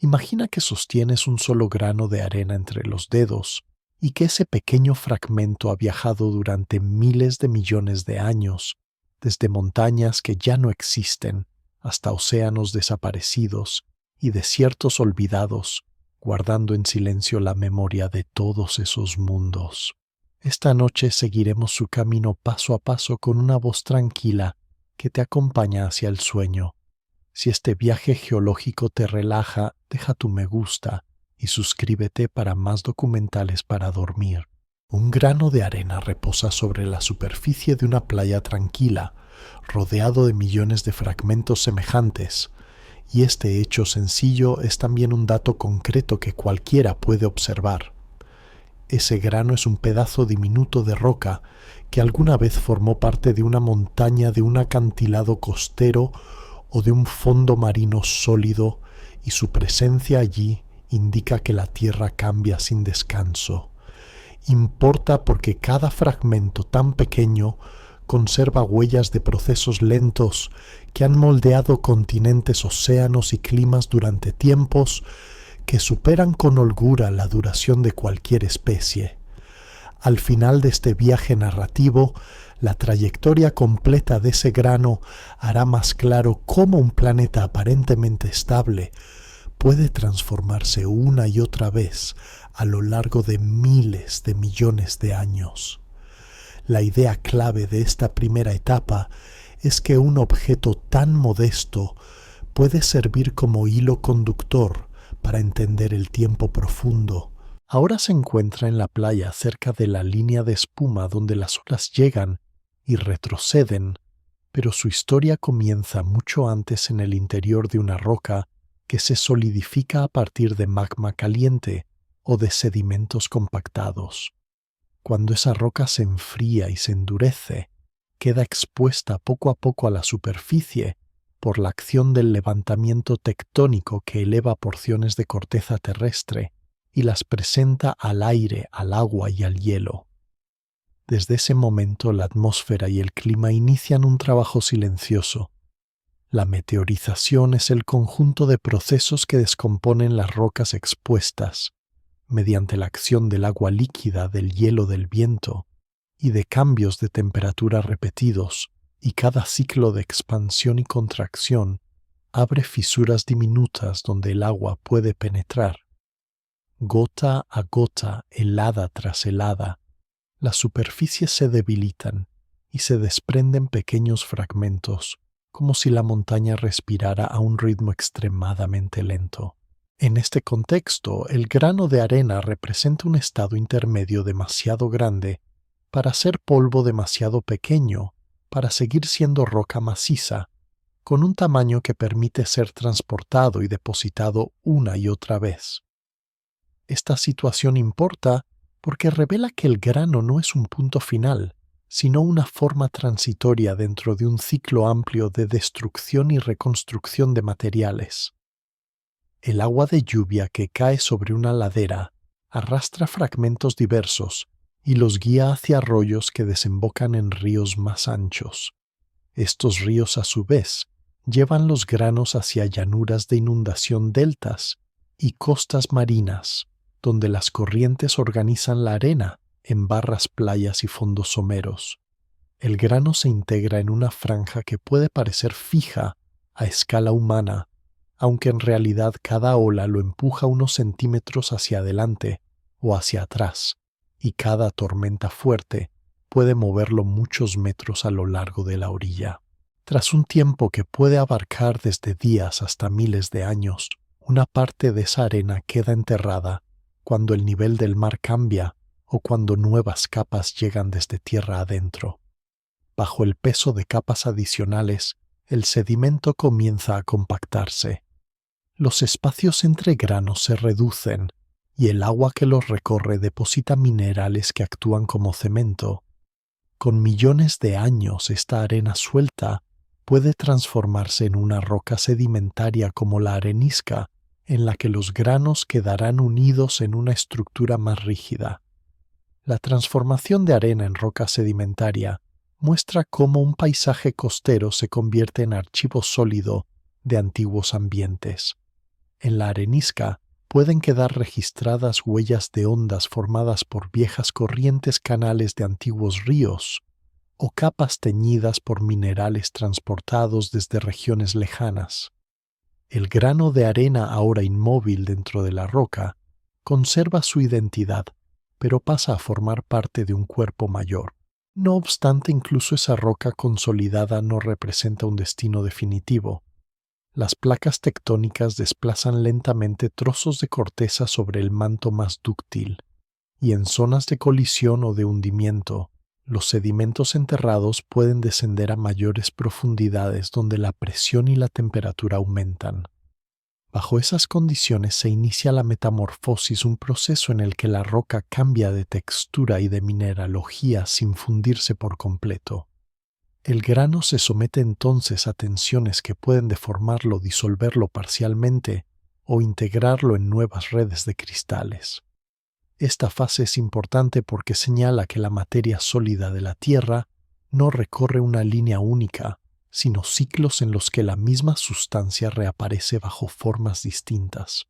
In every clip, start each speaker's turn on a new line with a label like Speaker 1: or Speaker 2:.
Speaker 1: Imagina que sostienes un solo grano de arena entre los dedos y que ese pequeño fragmento ha viajado durante miles de millones de años, desde montañas que ya no existen hasta océanos desaparecidos y desiertos olvidados, guardando en silencio la memoria de todos esos mundos. Esta noche seguiremos su camino paso a paso con una voz tranquila que te acompaña hacia el sueño. Si este viaje geológico te relaja, deja tu me gusta y suscríbete para más documentales para dormir. Un grano de arena reposa sobre la superficie de una playa tranquila, rodeado de millones de fragmentos semejantes, y este hecho sencillo es también un dato concreto que cualquiera puede observar. Ese grano es un pedazo diminuto de roca que alguna vez formó parte de una montaña, de un acantilado costero o de un fondo marino sólido, y su presencia allí indica que la Tierra cambia sin descanso. Importa porque cada fragmento tan pequeño conserva huellas de procesos lentos que han moldeado continentes, océanos y climas durante tiempos que superan con holgura la duración de cualquier especie. Al final de este viaje narrativo, la trayectoria completa de ese grano hará más claro cómo un planeta aparentemente estable puede transformarse una y otra vez a lo largo de miles de millones de años. La idea clave de esta primera etapa es que un objeto tan modesto puede servir como hilo conductor para entender el tiempo profundo. Ahora se encuentra en la playa cerca de la línea de espuma donde las olas llegan y retroceden, pero su historia comienza mucho antes en el interior de una roca que se solidifica a partir de magma caliente o de sedimentos compactados. Cuando esa roca se enfría y se endurece, queda expuesta poco a poco a la superficie por la acción del levantamiento tectónico que eleva porciones de corteza terrestre y las presenta al aire, al agua y al hielo. Desde ese momento la atmósfera y el clima inician un trabajo silencioso. La meteorización es el conjunto de procesos que descomponen las rocas expuestas, mediante la acción del agua líquida, del hielo, del viento, y de cambios de temperatura repetidos, y cada ciclo de expansión y contracción abre fisuras diminutas donde el agua puede penetrar. Gota a gota, helada tras helada, las superficies se debilitan y se desprenden pequeños fragmentos, como si la montaña respirara a un ritmo extremadamente lento. En este contexto, el grano de arena representa un estado intermedio demasiado grande para ser polvo demasiado pequeño para seguir siendo roca maciza, con un tamaño que permite ser transportado y depositado una y otra vez. Esta situación importa porque revela que el grano no es un punto final, sino una forma transitoria dentro de un ciclo amplio de destrucción y reconstrucción de materiales. El agua de lluvia que cae sobre una ladera arrastra fragmentos diversos y los guía hacia arroyos que desembocan en ríos más anchos. Estos ríos, a su vez, llevan los granos hacia llanuras de inundación, deltas y costas marinas, donde las corrientes organizan la arena en barras, playas y fondos someros. El grano se integra en una franja que puede parecer fija a escala humana, aunque en realidad cada ola lo empuja unos centímetros hacia adelante o hacia atrás, y cada tormenta fuerte puede moverlo muchos metros a lo largo de la orilla. Tras un tiempo que puede abarcar desde días hasta miles de años, una parte de esa arena queda enterrada cuando el nivel del mar cambia o cuando nuevas capas llegan desde tierra adentro. Bajo el peso de capas adicionales, el sedimento comienza a compactarse. Los espacios entre granos se reducen y el agua que los recorre deposita minerales que actúan como cemento. Con millones de años, esta arena suelta puede transformarse en una roca sedimentaria como la arenisca, en la que los granos quedarán unidos en una estructura más rígida. La transformación de arena en roca sedimentaria muestra cómo un paisaje costero se convierte en archivo sólido de antiguos ambientes. En la arenisca pueden quedar registradas huellas de ondas formadas por viejas corrientes canales de antiguos ríos o capas teñidas por minerales transportados desde regiones lejanas. El grano de arena ahora inmóvil dentro de la roca conserva su identidad, pero pasa a formar parte de un cuerpo mayor. No obstante, incluso esa roca consolidada no representa un destino definitivo. Las placas tectónicas desplazan lentamente trozos de corteza sobre el manto más dúctil, y en zonas de colisión o de hundimiento, los sedimentos enterrados pueden descender a mayores profundidades donde la presión y la temperatura aumentan. Bajo esas condiciones se inicia la metamorfosis, un proceso en el que la roca cambia de textura y de mineralogía sin fundirse por completo. El grano se somete entonces a tensiones que pueden deformarlo, disolverlo parcialmente o integrarlo en nuevas redes de cristales. Esta fase es importante porque señala que la materia sólida de la Tierra no recorre una línea única, sino ciclos en los que la misma sustancia reaparece bajo formas distintas.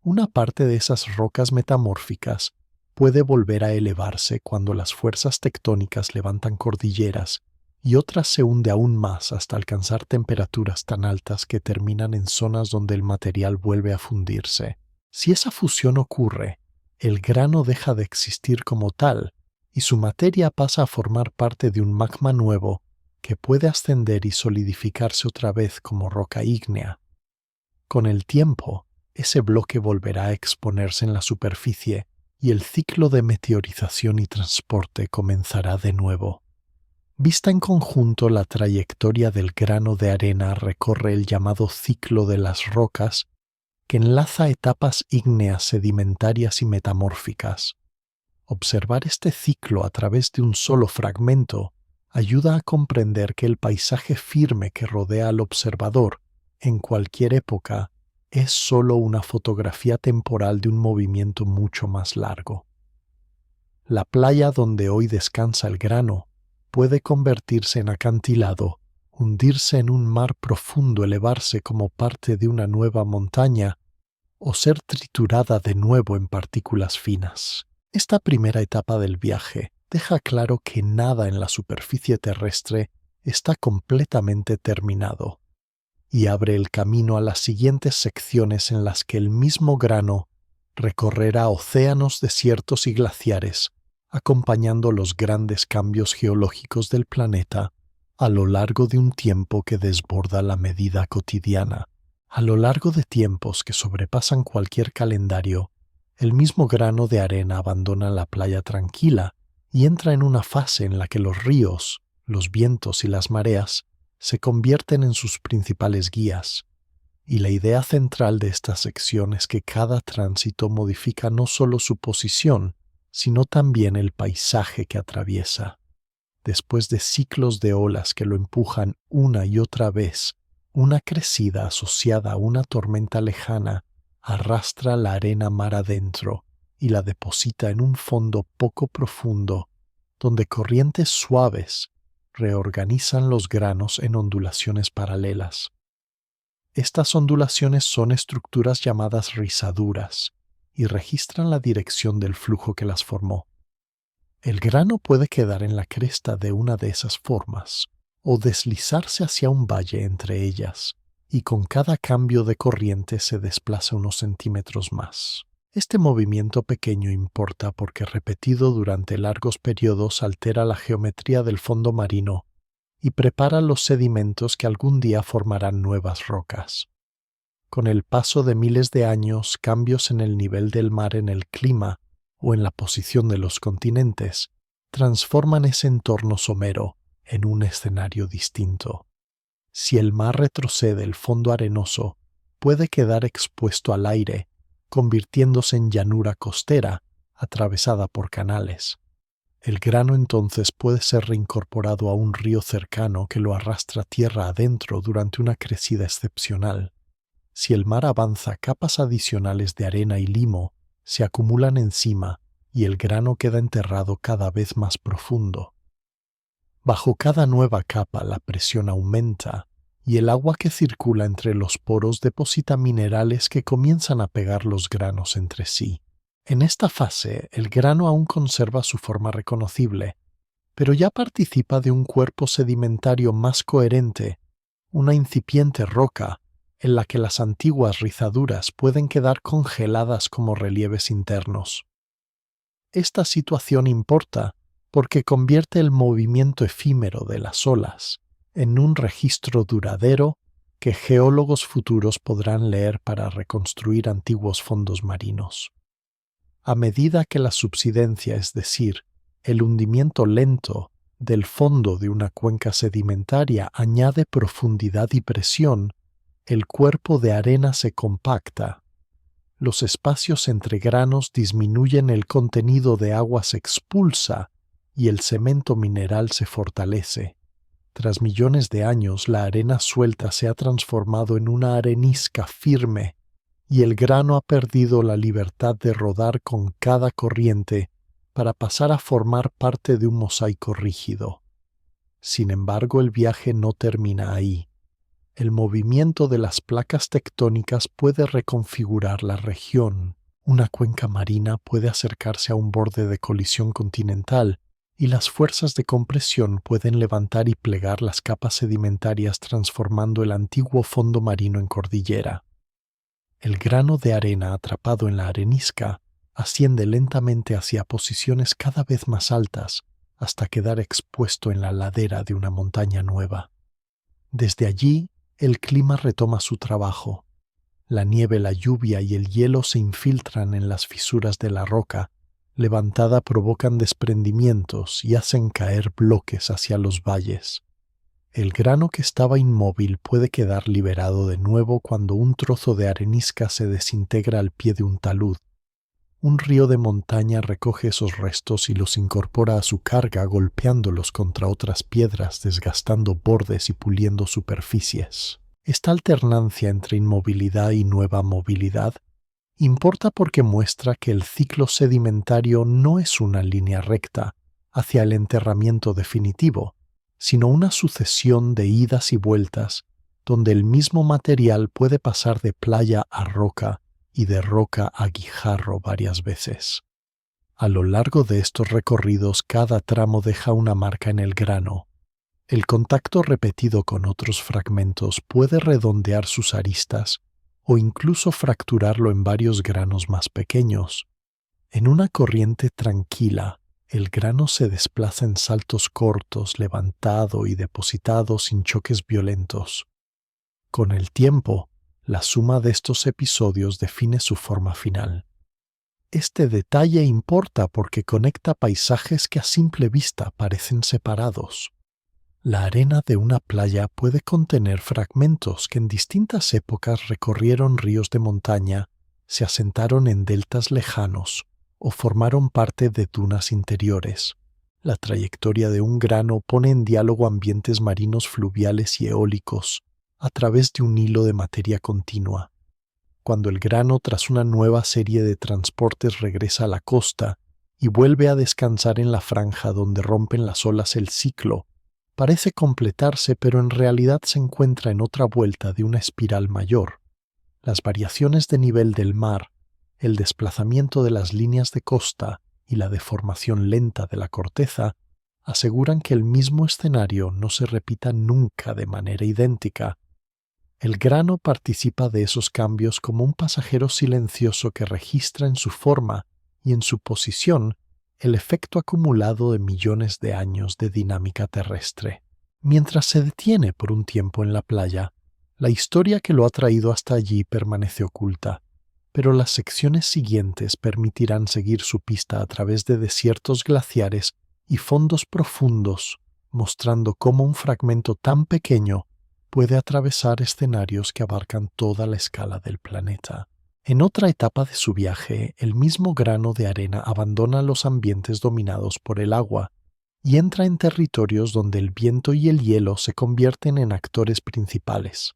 Speaker 1: Una parte de esas rocas metamórficas puede volver a elevarse cuando las fuerzas tectónicas levantan cordilleras y otras se hunde aún más hasta alcanzar temperaturas tan altas que terminan en zonas donde el material vuelve a fundirse. Si esa fusión ocurre, el grano deja de existir como tal y su materia pasa a formar parte de un magma nuevo que puede ascender y solidificarse otra vez como roca ígnea. Con el tiempo, ese bloque volverá a exponerse en la superficie y el ciclo de meteorización y transporte comenzará de nuevo. Vista en conjunto, la trayectoria del grano de arena recorre el llamado ciclo de las rocas, que enlaza etapas ígneas, sedimentarias y metamórficas. Observar este ciclo a través de un solo fragmento ayuda a comprender que el paisaje firme que rodea al observador, en cualquier época, es solo una fotografía temporal de un movimiento mucho más largo. La playa donde hoy descansa el grano puede convertirse en acantilado, hundirse en un mar profundo, elevarse como parte de una nueva montaña o ser triturada de nuevo en partículas finas. Esta primera etapa del viaje deja claro que nada en la superficie terrestre está completamente terminado y abre el camino a las siguientes secciones en las que el mismo grano recorrerá océanos, desiertos y glaciares, acompañando los grandes cambios geológicos del planeta a lo largo de un tiempo que desborda la medida cotidiana. A lo largo de tiempos que sobrepasan cualquier calendario, el mismo grano de arena abandona la playa tranquila y entra en una fase en la que los ríos, los vientos y las mareas se convierten en sus principales guías. Y la idea central de esta sección es que cada tránsito modifica no solo su posición, sino también el paisaje que atraviesa. Después de ciclos de olas que lo empujan una y otra vez, una crecida asociada a una tormenta lejana arrastra la arena mar adentro y la deposita en un fondo poco profundo, donde corrientes suaves reorganizan los granos en ondulaciones paralelas. Estas ondulaciones son estructuras llamadas rizaduras y registran la dirección del flujo que las formó. El grano puede quedar en la cresta de una de esas formas o deslizarse hacia un valle entre ellas, y con cada cambio de corriente se desplaza unos centímetros más. Este movimiento pequeño importa porque repetido durante largos periodos altera la geometría del fondo marino y prepara los sedimentos que algún día formarán nuevas rocas. Con el paso de miles de años, cambios en el nivel del mar, en el clima o en la posición de los continentes transforman ese entorno somero en un escenario distinto. Si el mar retrocede, el fondo arenoso puede quedar expuesto al aire, convirtiéndose en llanura costera atravesada por canales. El grano entonces puede ser reincorporado a un río cercano que lo arrastra tierra adentro durante una crecida excepcional. Si el mar avanza, capas adicionales de arena y limo se acumulan encima y el grano queda enterrado cada vez más profundo. Bajo cada nueva capa la presión aumenta y el agua que circula entre los poros deposita minerales que comienzan a pegar los granos entre sí. En esta fase, el grano aún conserva su forma reconocible, pero ya participa de un cuerpo sedimentario más coherente, una incipiente roca en la que las antiguas rizaduras pueden quedar congeladas como relieves internos. Esta situación importa porque convierte el movimiento efímero de las olas en un registro duradero que geólogos futuros podrán leer para reconstruir antiguos fondos marinos. A medida que la subsidencia, es decir, el hundimiento lento del fondo de una cuenca sedimentaria añade profundidad y presión, el cuerpo de arena se compacta. Los espacios entre granos disminuyen, el contenido de agua se expulsa y el cemento mineral se fortalece. Tras millones de años, la arena suelta se ha transformado en una arenisca firme y el grano ha perdido la libertad de rodar con cada corriente para pasar a formar parte de un mosaico rígido. Sin embargo, el viaje no termina ahí. El movimiento de las placas tectónicas puede reconfigurar la región. Una cuenca marina puede acercarse a un borde de colisión continental y las fuerzas de compresión pueden levantar y plegar las capas sedimentarias, transformando el antiguo fondo marino en cordillera. El grano de arena atrapado en la arenisca asciende lentamente hacia posiciones cada vez más altas hasta quedar expuesto en la ladera de una montaña nueva. Desde allí, el clima retoma su trabajo. La nieve, la lluvia y el hielo se infiltran en las fisuras de la roca, levantada provocan desprendimientos y hacen caer bloques hacia los valles. El grano que estaba inmóvil puede quedar liberado de nuevo cuando un trozo de arenisca se desintegra al pie de un talud. Un río de montaña recoge esos restos y los incorpora a su carga, golpeándolos contra otras piedras, desgastando bordes y puliendo superficies. Esta alternancia entre inmovilidad y nueva movilidad importa porque muestra que el ciclo sedimentario no es una línea recta hacia el enterramiento definitivo, sino una sucesión de idas y vueltas donde el mismo material puede pasar de playa a roca y de roca a guijarro varias veces. A lo largo de estos recorridos, cada tramo deja una marca en el grano. El contacto repetido con otros fragmentos puede redondear sus aristas o incluso fracturarlo en varios granos más pequeños. En una corriente tranquila, el grano se desplaza en saltos cortos, levantado y depositado sin choques violentos. Con el tiempo, la suma de estos episodios define su forma final. Este detalle importa porque conecta paisajes que a simple vista parecen separados. La arena de una playa puede contener fragmentos que en distintas épocas recorrieron ríos de montaña, se asentaron en deltas lejanos o formaron parte de dunas interiores. La trayectoria de un grano pone en diálogo ambientes marinos, fluviales y eólicos a través de un hilo de materia continua. Cuando el grano, tras una nueva serie de transportes, regresa a la costa y vuelve a descansar en la franja donde rompen las olas, el ciclo parece completarse, pero en realidad se encuentra en otra vuelta de una espiral mayor. Las variaciones de nivel del mar, el desplazamiento de las líneas de costa y la deformación lenta de la corteza aseguran que el mismo escenario no se repita nunca de manera idéntica. El grano participa de esos cambios como un pasajero silencioso que registra en su forma y en su posición el efecto acumulado de millones de años de dinámica terrestre. Mientras se detiene por un tiempo en la playa, la historia que lo ha traído hasta allí permanece oculta, pero las secciones siguientes permitirán seguir su pista a través de desiertos glaciares y fondos profundos, mostrando cómo un fragmento tan pequeño puede atravesar escenarios que abarcan toda la escala del planeta. En otra etapa de su viaje, el mismo grano de arena abandona los ambientes dominados por el agua y entra en territorios donde el viento y el hielo se convierten en actores principales.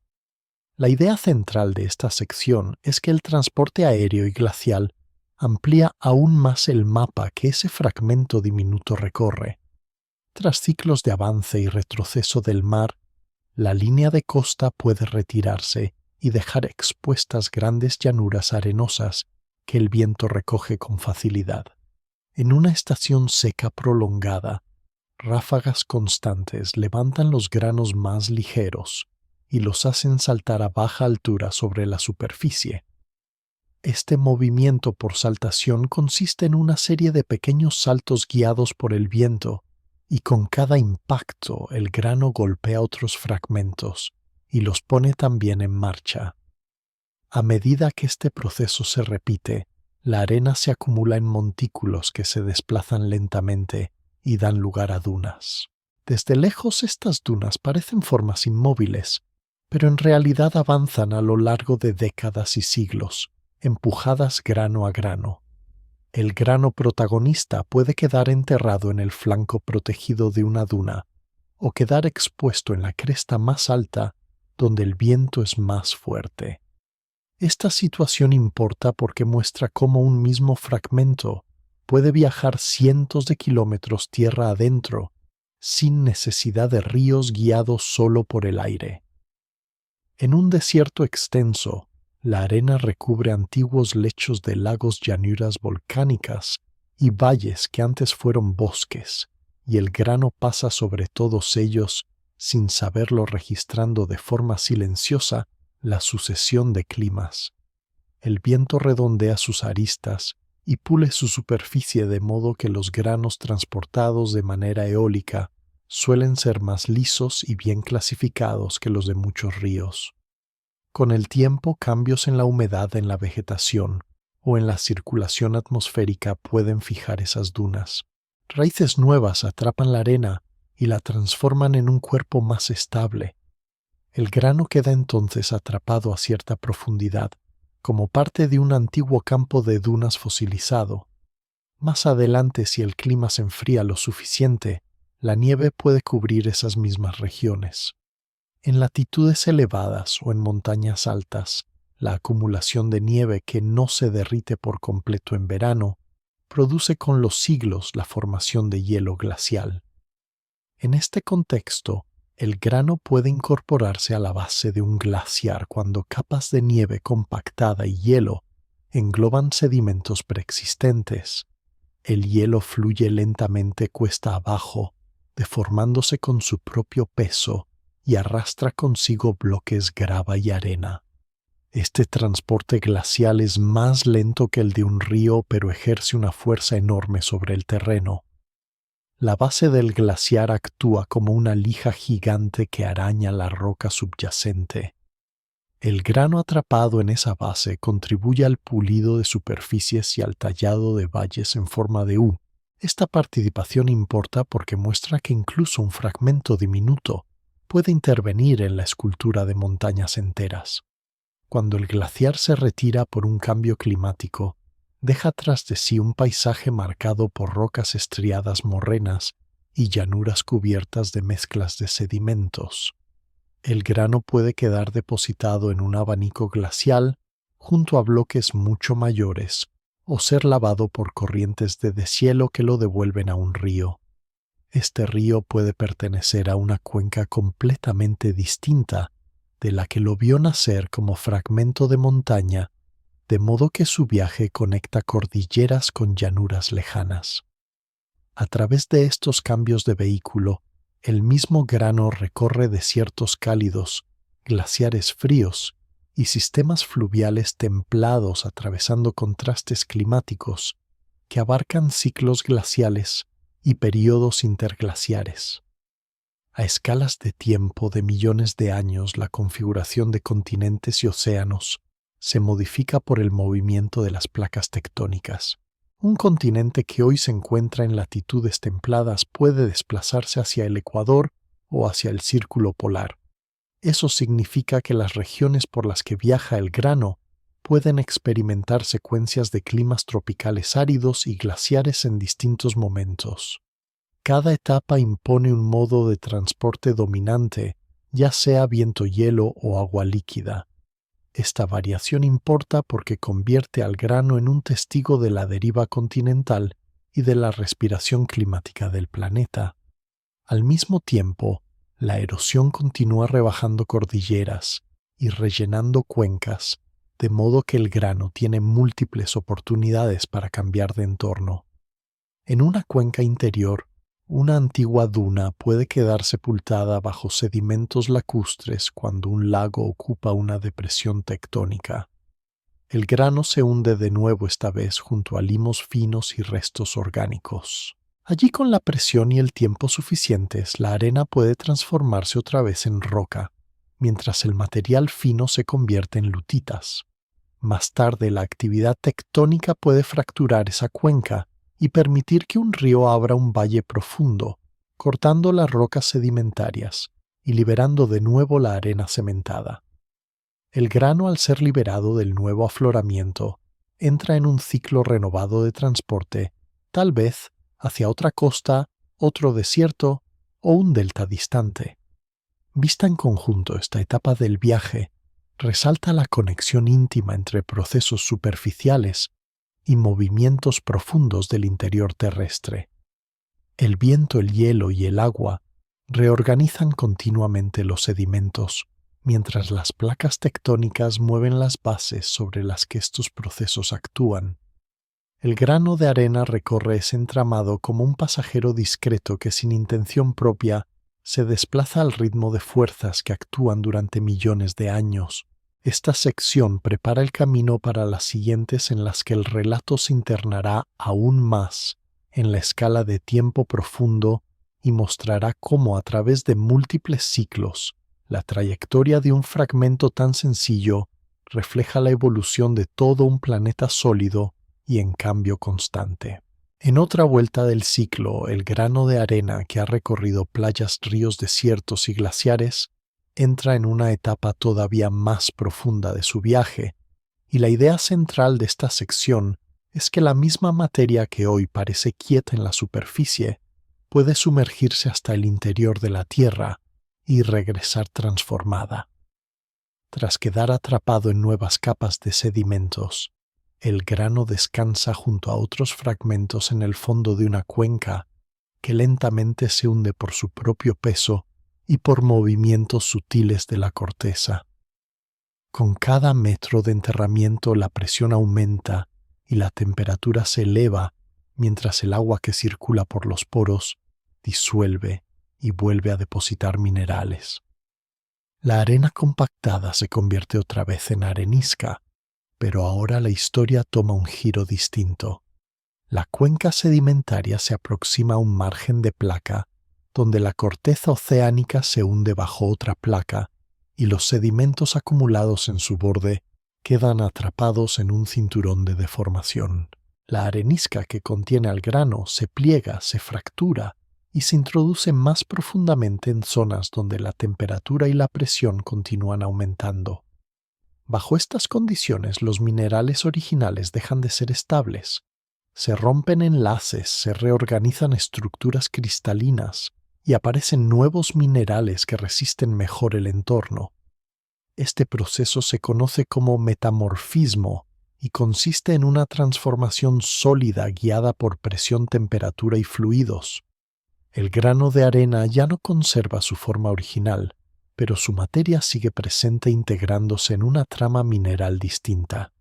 Speaker 1: La idea central de esta sección es que el transporte aéreo y glacial amplía aún más el mapa que ese fragmento diminuto recorre. Tras ciclos de avance y retroceso del mar, la línea de costa puede retirarse y dejar expuestas grandes llanuras arenosas que el viento recoge con facilidad. En una estación seca prolongada, ráfagas constantes levantan los granos más ligeros y los hacen saltar a baja altura sobre la superficie. Este movimiento por saltación consiste en una serie de pequeños saltos guiados por el viento, y con cada impacto el grano golpea otros fragmentos y los pone también en marcha. A medida que este proceso se repite, la arena se acumula en montículos que se desplazan lentamente y dan lugar a dunas. Desde lejos estas dunas parecen formas inmóviles, pero en realidad avanzan a lo largo de décadas y siglos, empujadas grano a grano. El grano protagonista puede quedar enterrado en el flanco protegido de una duna o quedar expuesto en la cresta más alta donde el viento es más fuerte. Esta situación importa porque muestra cómo un mismo fragmento puede viajar cientos de kilómetros tierra adentro sin necesidad de ríos guiados solo por el aire. En un desierto extenso, la arena recubre antiguos lechos de lagos, llanuras volcánicas y valles que antes fueron bosques, y el grano pasa sobre todos ellos sin saberlo, registrando de forma silenciosa la sucesión de climas. El viento redondea sus aristas y pule su superficie de modo que los granos transportados de manera eólica suelen ser más lisos y bien clasificados que los de muchos ríos. Con el tiempo, cambios en la humedad en la vegetación o en la circulación atmosférica pueden fijar esas dunas. Raíces nuevas atrapan la arena y la transforman en un cuerpo más estable. El grano queda entonces atrapado a cierta profundidad, como parte de un antiguo campo de dunas fosilizado. Más adelante, si el clima se enfría lo suficiente, la nieve puede cubrir esas mismas regiones. En latitudes elevadas o en montañas altas, la acumulación de nieve que no se derrite por completo en verano produce con los siglos la formación de hielo glacial. En este contexto, el grano puede incorporarse a la base de un glaciar cuando capas de nieve compactada y hielo engloban sedimentos preexistentes. El hielo fluye lentamente cuesta abajo, deformándose con su propio peso y arrastra consigo bloques, grava y arena. Este transporte glacial es más lento que el de un río, pero ejerce una fuerza enorme sobre el terreno. La base del glaciar actúa como una lija gigante que araña la roca subyacente. El grano atrapado en esa base contribuye al pulido de superficies y al tallado de valles en forma de U. Esta participación importa porque muestra que incluso un fragmento diminuto puede intervenir en la escultura de montañas enteras. Cuando el glaciar se retira por un cambio climático, deja tras de sí un paisaje marcado por rocas estriadas morrenas y llanuras cubiertas de mezclas de sedimentos. El grano puede quedar depositado en un abanico glacial junto a bloques mucho mayores o ser lavado por corrientes de deshielo que lo devuelven a un río. Este río puede pertenecer a una cuenca completamente distinta de la que lo vio nacer como fragmento de montaña, de modo que su viaje conecta cordilleras con llanuras lejanas. A través de estos cambios de vehículo, el mismo grano recorre desiertos cálidos, glaciares fríos y sistemas fluviales templados, atravesando contrastes climáticos que abarcan ciclos glaciales y periodos interglaciares. A escalas de tiempo de millones de años, la configuración de continentes y océanos se modifica por el movimiento de las placas tectónicas. Un continente que hoy se encuentra en latitudes templadas puede desplazarse hacia el ecuador o hacia el círculo polar. Eso significa que las regiones por las que viaja el grano pueden experimentar secuencias de climas tropicales áridos y glaciares en distintos momentos. Cada etapa impone un modo de transporte dominante, ya sea viento-hielo o agua líquida. Esta variación importa porque convierte al grano en un testigo de la deriva continental y de la respiración climática del planeta. Al mismo tiempo, La erosión continúa rebajando cordilleras y rellenando cuencas, de modo que el grano tiene múltiples oportunidades para cambiar de entorno. En una cuenca interior, una antigua duna puede quedar sepultada bajo sedimentos lacustres cuando un lago ocupa una depresión tectónica. El grano se hunde de nuevo esta vez junto a limos finos y restos orgánicos. Allí, con la presión y el tiempo suficientes, la arena puede transformarse otra vez en roca, mientras el material fino se convierte en lutitas. Más tarde, la actividad tectónica puede fracturar esa cuenca y permitir que un río abra un valle profundo, cortando las rocas sedimentarias y liberando de nuevo la arena cementada. El grano, al ser liberado del nuevo afloramiento, entra en un ciclo renovado de transporte, tal vez hacia otra costa, otro desierto o un delta distante. Vista en conjunto, esta etapa del viaje resalta la conexión íntima entre procesos superficiales y movimientos profundos del interior terrestre. El viento, el hielo y el agua reorganizan continuamente los sedimentos, mientras las placas tectónicas mueven las bases sobre las que estos procesos actúan. El grano de arena recorre ese entramado como un pasajero discreto que, sin intención propia, se desplaza al ritmo de fuerzas que actúan durante millones de años. Esta sección prepara el camino para las siguientes, en las que el relato se internará aún más en la escala de tiempo profundo y mostrará cómo, a través de múltiples ciclos, la trayectoria de un fragmento tan sencillo refleja la evolución de todo un planeta sólido y en cambio constante. En otra vuelta del ciclo, el grano de arena, que ha recorrido playas, ríos, desiertos y glaciares, entra en una etapa todavía más profunda de su viaje, y la idea central de esta sección es que la misma materia que hoy parece quieta en la superficie puede sumergirse hasta el interior de la Tierra y regresar transformada. Tras quedar atrapado en nuevas capas de sedimentos, el grano descansa junto a otros fragmentos en el fondo de una cuenca que lentamente se hunde por su propio peso y por movimientos sutiles de la corteza. Con cada metro de enterramiento, la presión aumenta y la temperatura se eleva, mientras el agua que circula por los poros disuelve y vuelve a depositar minerales. La arena compactada se convierte otra vez en arenisca, pero ahora la historia toma un giro distinto. La cuenca sedimentaria se aproxima a un margen de placa, donde la corteza oceánica se hunde bajo otra placa y los sedimentos acumulados en su borde quedan atrapados en un cinturón de deformación. La arenisca que contiene al grano se pliega, se fractura y se introduce más profundamente en zonas donde la temperatura y la presión continúan aumentando. Bajo estas condiciones, los minerales originales dejan de ser estables. Se rompen enlaces, se reorganizan estructuras cristalinas y aparecen nuevos minerales que resisten mejor el entorno. Este proceso se conoce como metamorfismo y consiste en una transformación sólida guiada por presión, temperatura y fluidos. El grano de arena ya no conserva su forma original, pero su materia sigue presente, integrándose en una trama mineral distinta.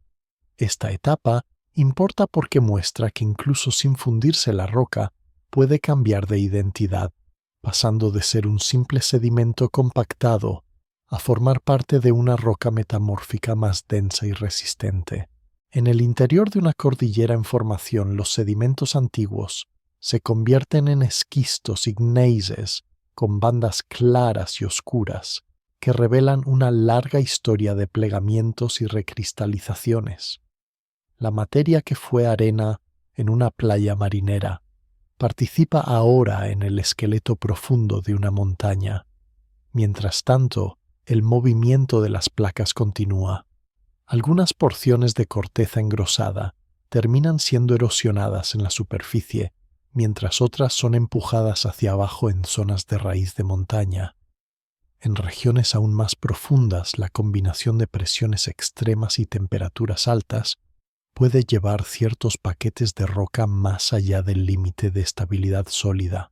Speaker 1: Esta etapa importa porque muestra que incluso sin fundirse la roca, puede cambiar de identidad, pasando de ser un simple sedimento compactado a formar parte de una roca metamórfica más densa y resistente. En el interior de una cordillera en formación, los sedimentos antiguos se convierten en esquistos igneises con bandas claras y oscuras que revelan una larga historia de plegamientos y recristalizaciones. La materia que fue arena en una playa marinera participa ahora en el esqueleto profundo de una montaña. Mientras tanto, el movimiento de las placas continúa. Algunas porciones de corteza engrosada terminan siendo erosionadas en la superficie, mientras otras son empujadas hacia abajo en zonas de raíz de montaña. En regiones aún más profundas, la combinación de presiones extremas y temperaturas altas puede llevar ciertos paquetes de roca más allá del límite de estabilidad sólida.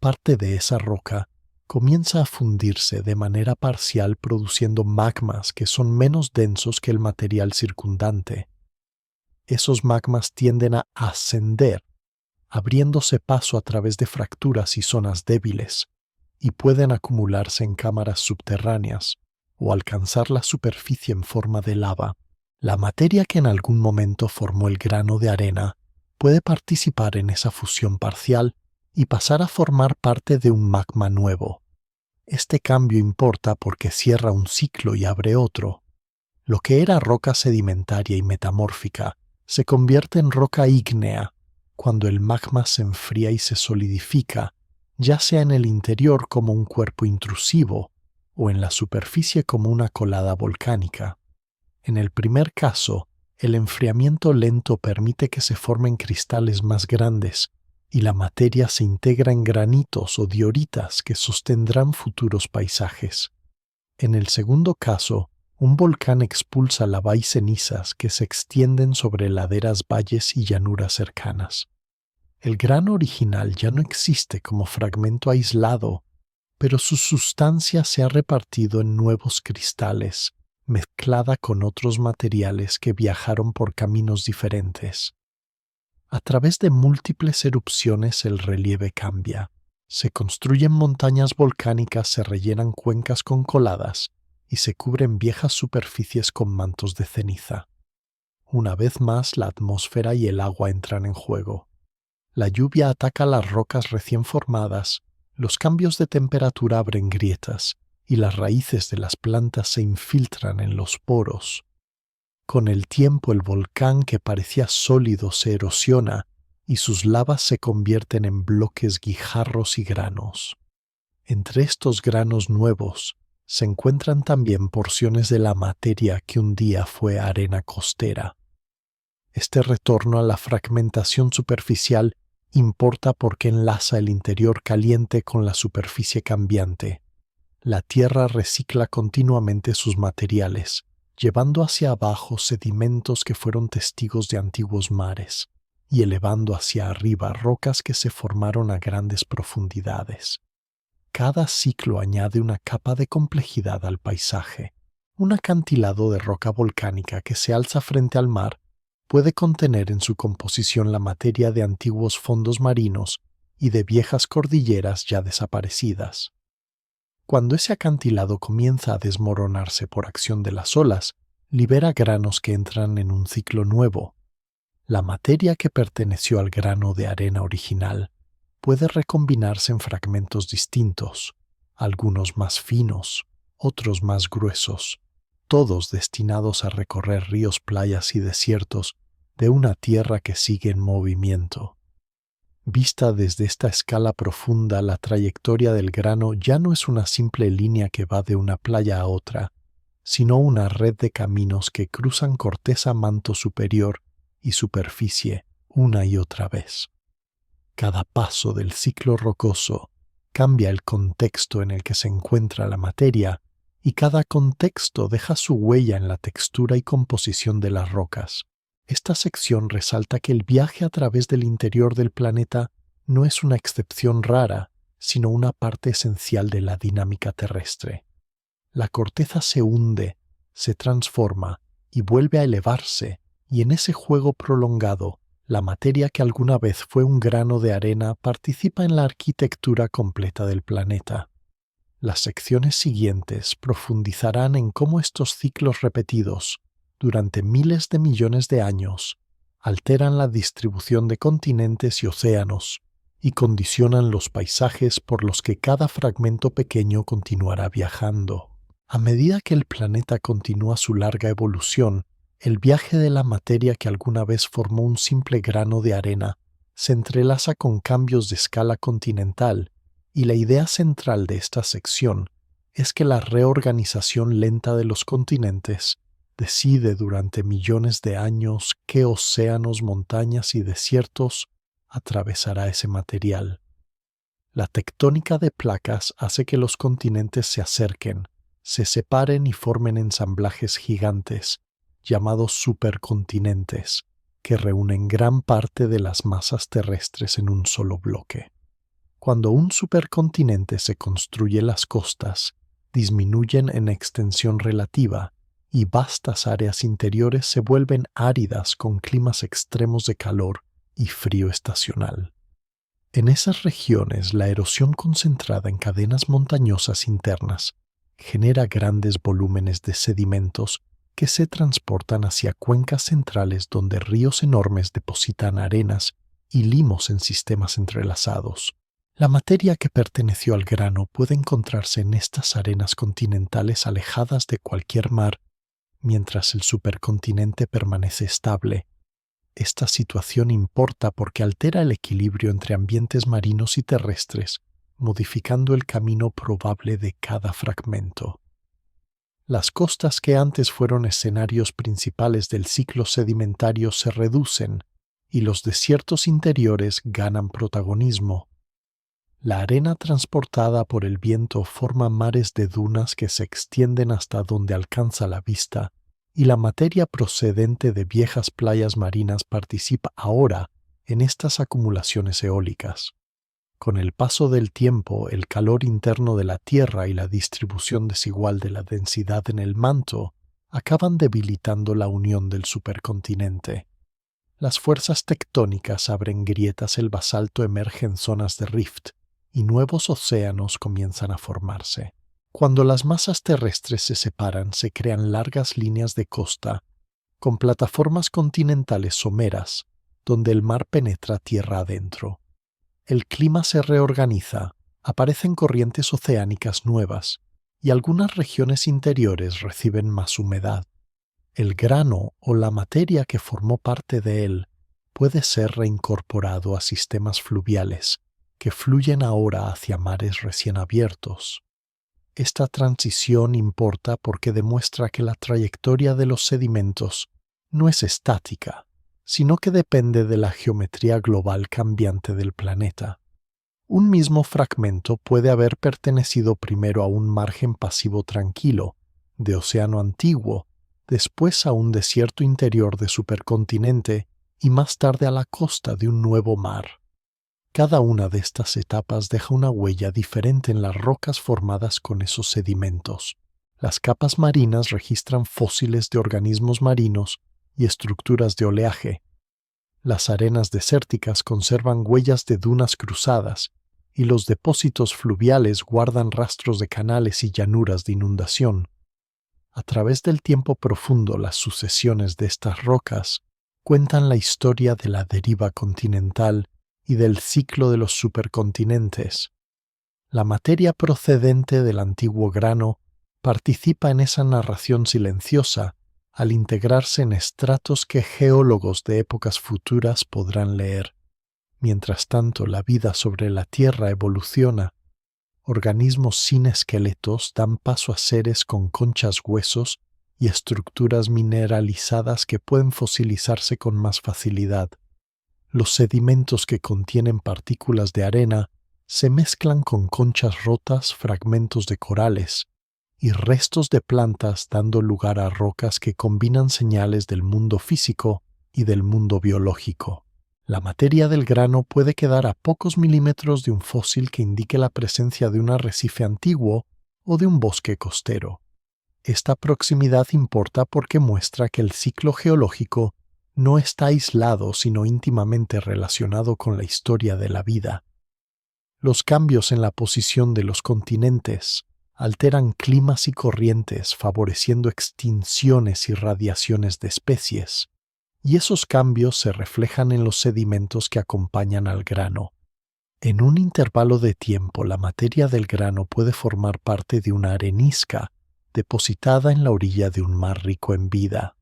Speaker 1: Parte de esa roca comienza a fundirse de manera parcial produciendo magmas que son menos densos que el material circundante. Esos magmas tienden a ascender, abriéndose paso a través de fracturas y zonas débiles, y pueden acumularse en cámaras subterráneas o alcanzar la superficie en forma de lava. La materia que en algún momento formó el grano de arena puede participar en esa fusión parcial y pasar a formar parte de un magma nuevo. Este cambio importa porque cierra un ciclo y abre otro. Lo que era roca sedimentaria y metamórfica se convierte en roca ígnea cuando el magma se enfría y se solidifica, ya sea en el interior como un cuerpo intrusivo o en la superficie como una colada volcánica. En el primer caso, el enfriamiento lento permite que se formen cristales más grandes y la materia se integra en granitos o dioritas que sostendrán futuros paisajes. En el segundo caso, un volcán expulsa lava y cenizas que se extienden sobre laderas, valles y llanuras cercanas. El grano original ya no existe como fragmento aislado, pero su sustancia se ha repartido en nuevos cristales, mezclada con otros materiales que viajaron por caminos diferentes. A través de múltiples erupciones el relieve cambia. Se construyen montañas volcánicas, se rellenan cuencas con coladas y se cubren viejas superficies con mantos de ceniza. Una vez más, la atmósfera y el agua entran en juego. La lluvia ataca las rocas recién formadas, los cambios de temperatura abren grietas y las raíces de las plantas se infiltran en los poros. Con el tiempo el volcán que parecía sólido se erosiona y sus lavas se convierten en bloques guijarros y granos. Entre estos granos nuevos se encuentran también porciones de la materia que un día fue arena costera. Este retorno a la fragmentación superficial importa porque enlaza el interior caliente con la superficie cambiante. La Tierra recicla continuamente sus materiales, llevando hacia abajo sedimentos que fueron testigos de antiguos mares y elevando hacia arriba rocas que se formaron a grandes profundidades. Cada ciclo añade una capa de complejidad al paisaje. Un acantilado de roca volcánica que se alza frente al mar puede contener en su composición la materia de antiguos fondos marinos y de viejas cordilleras ya desaparecidas. Cuando ese acantilado comienza a desmoronarse por acción de las olas, libera granos que entran en un ciclo nuevo. La materia que perteneció al grano de arena original puede recombinarse en fragmentos distintos, algunos más finos, otros más gruesos, todos destinados a recorrer ríos, playas y desiertos de una tierra que sigue en movimiento. Vista desde esta escala profunda, la trayectoria del grano ya no es una simple línea que va de una playa a otra, sino una red de caminos que cruzan corteza, manto superior y superficie una y otra vez. Cada paso del ciclo rocoso cambia el contexto en el que se encuentra la materia y cada contexto deja su huella en la textura y composición de las rocas. Esta sección resalta que el viaje a través del interior del planeta no es una excepción rara, sino una parte esencial de la dinámica terrestre. La corteza se hunde, se transforma y vuelve a elevarse, y en ese juego prolongado, la materia que alguna vez fue un grano de arena participa en la arquitectura completa del planeta. Las secciones siguientes profundizarán en cómo estos ciclos repetidos, durante miles de millones de años, alteran la distribución de continentes y océanos y condicionan los paisajes por los que cada fragmento pequeño continuará viajando. A medida que el planeta continúa su larga evolución, el viaje de la materia que alguna vez formó un simple grano de arena se entrelaza con cambios de escala continental, y la idea central de esta sección es que la reorganización lenta de los continentes decide durante millones de años qué océanos, montañas y desiertos atravesará ese material. La tectónica de placas hace que los continentes se acerquen, se separen y formen ensamblajes gigantes, llamados supercontinentes, que reúnen gran parte de las masas terrestres en un solo bloque. Cuando un supercontinente se construye, las costas disminuyen en extensión relativa y vastas áreas interiores se vuelven áridas con climas extremos de calor y frío estacional. En esas regiones, la erosión concentrada en cadenas montañosas internas genera grandes volúmenes de sedimentos que se transportan hacia cuencas centrales donde ríos enormes depositan arenas y limos en sistemas entrelazados. La materia que perteneció al grano puede encontrarse en estas arenas continentales alejadas de cualquier mar, mientras el supercontinente permanece estable. Esta situación importa porque altera el equilibrio entre ambientes marinos y terrestres, modificando el camino probable de cada fragmento. Las costas que antes fueron escenarios principales del ciclo sedimentario se reducen y los desiertos interiores ganan protagonismo. La arena transportada por el viento forma mares de dunas que se extienden hasta donde alcanza la vista, y la materia procedente de viejas playas marinas participa ahora en estas acumulaciones eólicas. Con el paso del tiempo, el calor interno de la Tierra y la distribución desigual de la densidad en el manto acaban debilitando la unión del supercontinente. Las fuerzas tectónicas abren grietas, el basalto emerge en zonas de rift y nuevos océanos comienzan a formarse. Cuando las masas terrestres se separan, se crean largas líneas de costa con plataformas continentales someras donde el mar penetra tierra adentro. El clima se reorganiza, aparecen corrientes oceánicas nuevas y algunas regiones interiores reciben más humedad. El grano o la materia que formó parte de él puede ser reincorporado a sistemas fluviales que fluyen ahora hacia mares recién abiertos. Esta transición importa porque demuestra que la trayectoria de los sedimentos no es estática, sino que depende de la geometría global cambiante del planeta. Un mismo fragmento puede haber pertenecido primero a un margen pasivo tranquilo, de océano antiguo, después a un desierto interior de supercontinente y más tarde a la costa de un nuevo mar. Cada una de estas etapas deja una huella diferente en las rocas formadas con esos sedimentos. Las capas marinas registran fósiles de organismos marinos y estructuras de oleaje. Las arenas desérticas conservan huellas de dunas cruzadas y los depósitos fluviales guardan rastros de canales y llanuras de inundación. A través del tiempo profundo, las sucesiones de estas rocas cuentan la historia de la deriva continental y del ciclo de los supercontinentes. La materia procedente del antiguo grano participa en esa narración silenciosa al integrarse en estratos que geólogos de épocas futuras podrán leer. Mientras tanto, la vida sobre la Tierra evoluciona. Organismos sin esqueletos dan paso a seres con conchas, huesos y estructuras mineralizadas que pueden fosilizarse con más facilidad. Los sedimentos que contienen partículas de arena se mezclan con conchas rotas, fragmentos de corales y restos de plantas, dando lugar a rocas que combinan señales del mundo físico y del mundo biológico. La materia del grano puede quedar a pocos milímetros de un fósil que indique la presencia de un arrecife antiguo o de un bosque costero. Esta proximidad importa porque muestra que el ciclo geológico no está aislado, sino íntimamente relacionado con la historia de la vida. Los cambios en la posición de los continentes alteran climas y corrientes, favoreciendo extinciones y radiaciones de especies, y esos cambios se reflejan en los sedimentos que acompañan al grano. En un intervalo de tiempo, la materia del grano puede formar parte de una arenisca depositada en la orilla de un mar rico en vida.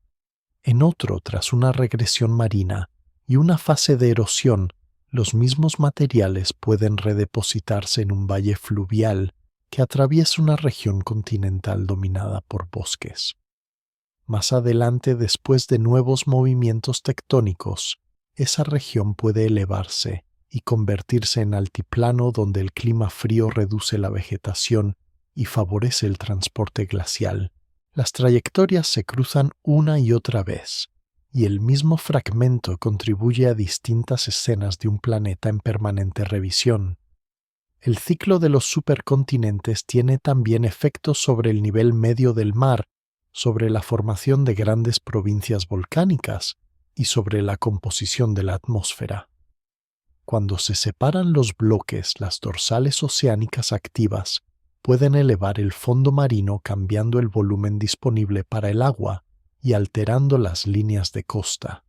Speaker 1: En otro, tras una regresión marina y una fase de erosión, los mismos materiales pueden redepositarse en un valle fluvial que atraviesa una región continental dominada por bosques. Más adelante, después de nuevos movimientos tectónicos, esa región puede elevarse y convertirse en altiplano donde el clima frío reduce la vegetación y favorece el transporte glacial. Las trayectorias se cruzan una y otra vez, y el mismo fragmento contribuye a distintas escenas de un planeta en permanente revisión. El ciclo de los supercontinentes tiene también efectos sobre el nivel medio del mar, sobre la formación de grandes provincias volcánicas y sobre la composición de la atmósfera. Cuando se separan los bloques, las dorsales oceánicas activas pueden elevar el fondo marino cambiando el volumen disponible para el agua y alterando las líneas de costa.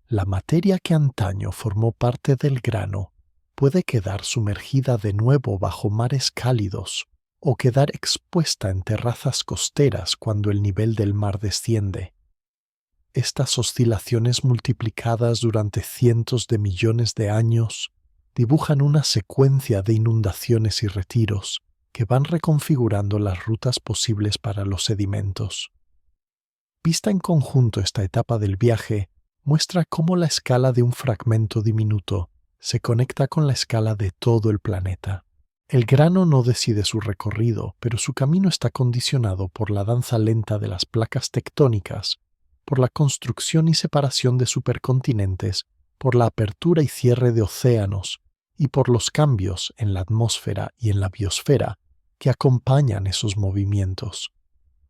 Speaker 1: La materia que antaño formó parte del grano puede quedar sumergida de nuevo bajo mares cálidos o quedar expuesta en terrazas costeras cuando el nivel del mar desciende. Estas oscilaciones multiplicadas durante cientos de millones de años dibujan una secuencia de inundaciones y retiros que van reconfigurando las rutas posibles para los sedimentos. Vista en conjunto, esta etapa del viaje muestra cómo la escala de un fragmento diminuto se conecta con la escala de todo el planeta. El grano no decide su recorrido, pero su camino está condicionado por la danza lenta de las placas tectónicas, por la construcción y separación de supercontinentes, por la apertura y cierre de océanos y por los cambios en la atmósfera y en la biosfera que acompañan esos movimientos.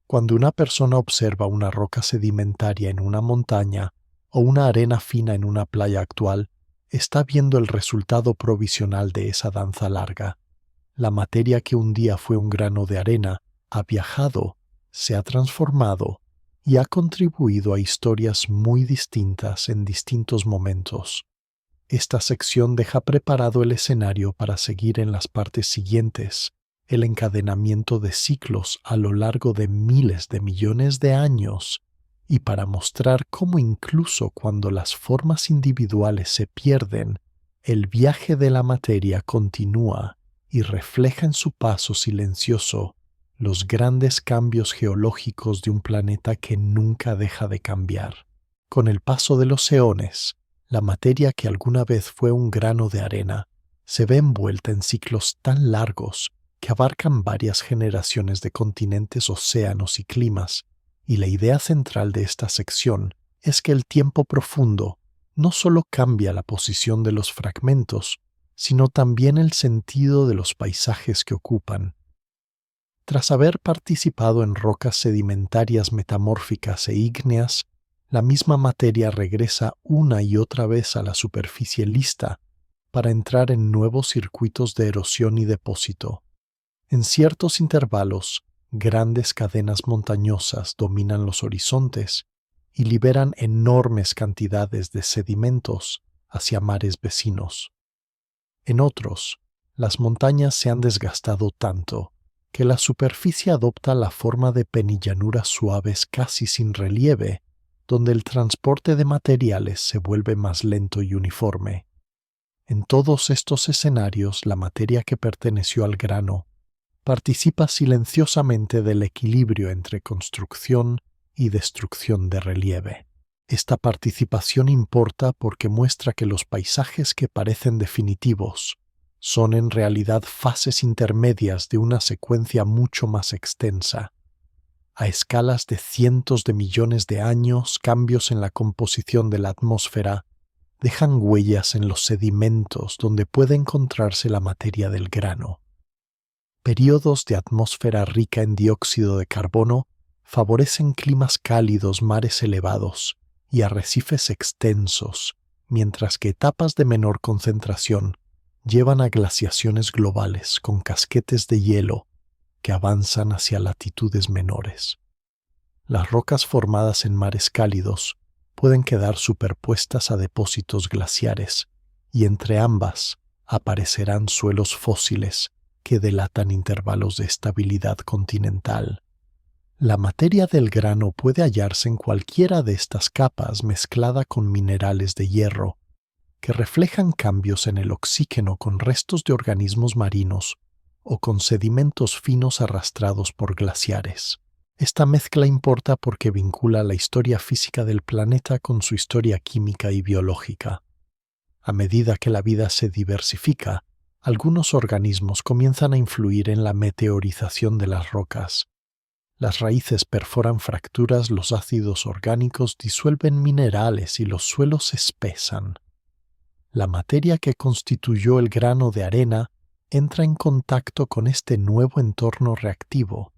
Speaker 1: Cuando una persona observa una roca sedimentaria en una montaña o una arena fina en una playa actual, está viendo el resultado provisional de esa danza larga. La materia que un día fue un grano de arena ha viajado, se ha transformado y ha contribuido a historias muy distintas en distintos momentos. Esta sección deja preparado el escenario para seguir en las partes siguientes, el encadenamiento de ciclos a lo largo de miles de millones de años, y para mostrar cómo incluso cuando las formas individuales se pierden, el viaje de la materia continúa y refleja en su paso silencioso los grandes cambios geológicos de un planeta que nunca deja de cambiar. Con el paso de los eones, la materia que alguna vez fue un grano de arena se ve envuelta en ciclos tan largos que abarcan varias generaciones de continentes, océanos y climas, y la idea central de esta sección es que el tiempo profundo no solo cambia la posición de los fragmentos, sino también el sentido de los paisajes que ocupan. Tras haber participado en rocas sedimentarias metamórficas e ígneas, la misma materia regresa una y otra vez a la superficie lista para entrar en nuevos circuitos de erosión y depósito. En ciertos intervalos, grandes cadenas montañosas dominan los horizontes y liberan enormes cantidades de sedimentos hacia mares vecinos. En otros, las montañas se han desgastado tanto que la superficie adopta la forma de penillanuras suaves casi sin relieve, donde el transporte de materiales se vuelve más lento y uniforme. En todos estos escenarios, la materia que perteneció al grano participa silenciosamente del equilibrio entre construcción y destrucción de relieve. Esta participación importa porque muestra que los paisajes que parecen definitivos son en realidad fases intermedias de una secuencia mucho más extensa. A escalas de cientos de millones de años, cambios en la composición de la atmósfera dejan huellas en los sedimentos donde puede encontrarse la materia del grano. Períodos de atmósfera rica en dióxido de carbono favorecen climas cálidos, mares elevados y arrecifes extensos, mientras que etapas de menor concentración llevan a glaciaciones globales con casquetes de hielo que avanzan hacia latitudes menores. Las rocas formadas en mares cálidos pueden quedar superpuestas a depósitos glaciares, y entre ambas aparecerán suelos fósiles que delatan intervalos de estabilidad continental. La materia del grano puede hallarse en cualquiera de estas capas mezclada con minerales de hierro, que reflejan cambios en el oxígeno con restos de organismos marinos o con sedimentos finos arrastrados por glaciares. Esta mezcla importa porque vincula la historia física del planeta con su historia química y biológica. A medida que la vida se diversifica, algunos organismos comienzan a influir en la meteorización de las rocas. Las raíces perforan fracturas, los ácidos orgánicos disuelven minerales y los suelos se espesan. La materia que constituyó el grano de arena entra en contacto con este nuevo entorno reactivo.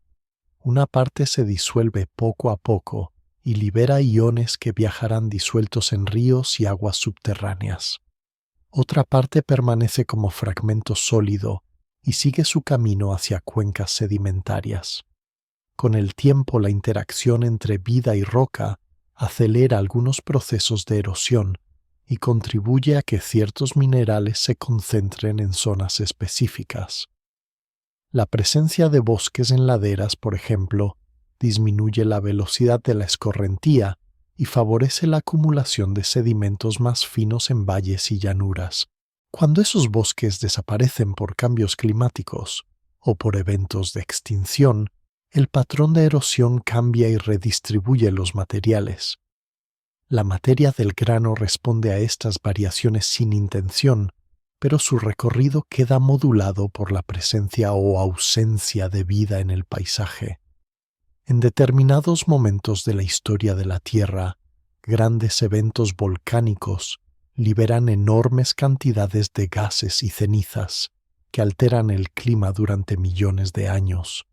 Speaker 1: Una parte se disuelve poco a poco y libera iones que viajarán disueltos en ríos y aguas subterráneas. Otra parte permanece como fragmento sólido y sigue su camino hacia cuencas sedimentarias. Con el tiempo, la interacción entre vida y roca acelera algunos procesos de erosión y contribuye a que ciertos minerales se concentren en zonas específicas. La presencia de bosques en laderas, por ejemplo, disminuye la velocidad de la escorrentía y favorece la acumulación de sedimentos más finos en valles y llanuras. Cuando esos bosques desaparecen por cambios climáticos o por eventos de extinción, el patrón de erosión cambia y redistribuye los materiales. La materia del grano responde a estas variaciones sin intención, pero su recorrido queda modulado por la presencia o ausencia de vida en el paisaje. En determinados momentos de la historia de la Tierra, grandes eventos volcánicos liberan enormes cantidades de gases y cenizas que alteran el clima durante millones de años.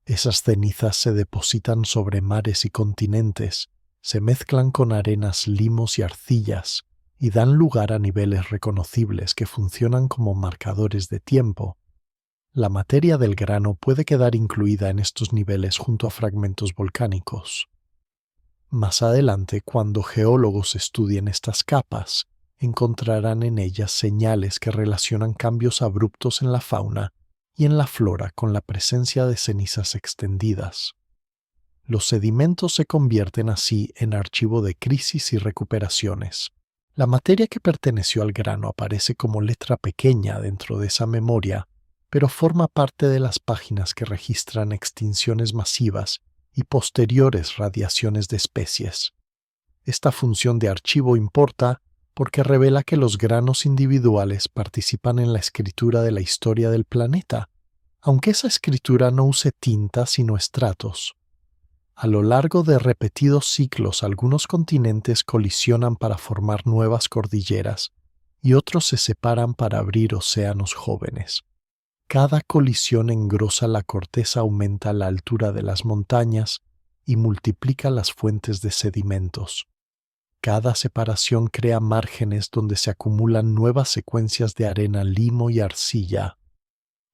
Speaker 1: Esas cenizas se depositan sobre mares y continentes, se mezclan con arenas, limos y arcillas y dan lugar a niveles reconocibles que funcionan como marcadores de tiempo. La materia del grano puede quedar incluida en estos niveles junto a fragmentos volcánicos. Más adelante, cuando geólogos estudien estas capas, encontrarán en ellas señales que relacionan cambios abruptos en la fauna y en la flora con la presencia de cenizas extendidas. Los sedimentos se convierten así en archivo de crisis y recuperaciones. La materia que perteneció al grano aparece como letra pequeña dentro de esa memoria, pero forma parte de las páginas que registran extinciones masivas y posteriores radiaciones de especies. Esta función de archivo importa porque revela que los granos individuales participan en la escritura de la historia del planeta, aunque esa escritura no use tinta sino estratos. A lo largo de repetidos ciclos, algunos continentes colisionan para formar nuevas cordilleras y otros se separan para abrir océanos jóvenes. Cada colisión engrosa la corteza, aumenta la altura de las montañas y multiplica las fuentes de sedimentos. Cada separación crea márgenes donde se acumulan nuevas secuencias de arena, limo y arcilla.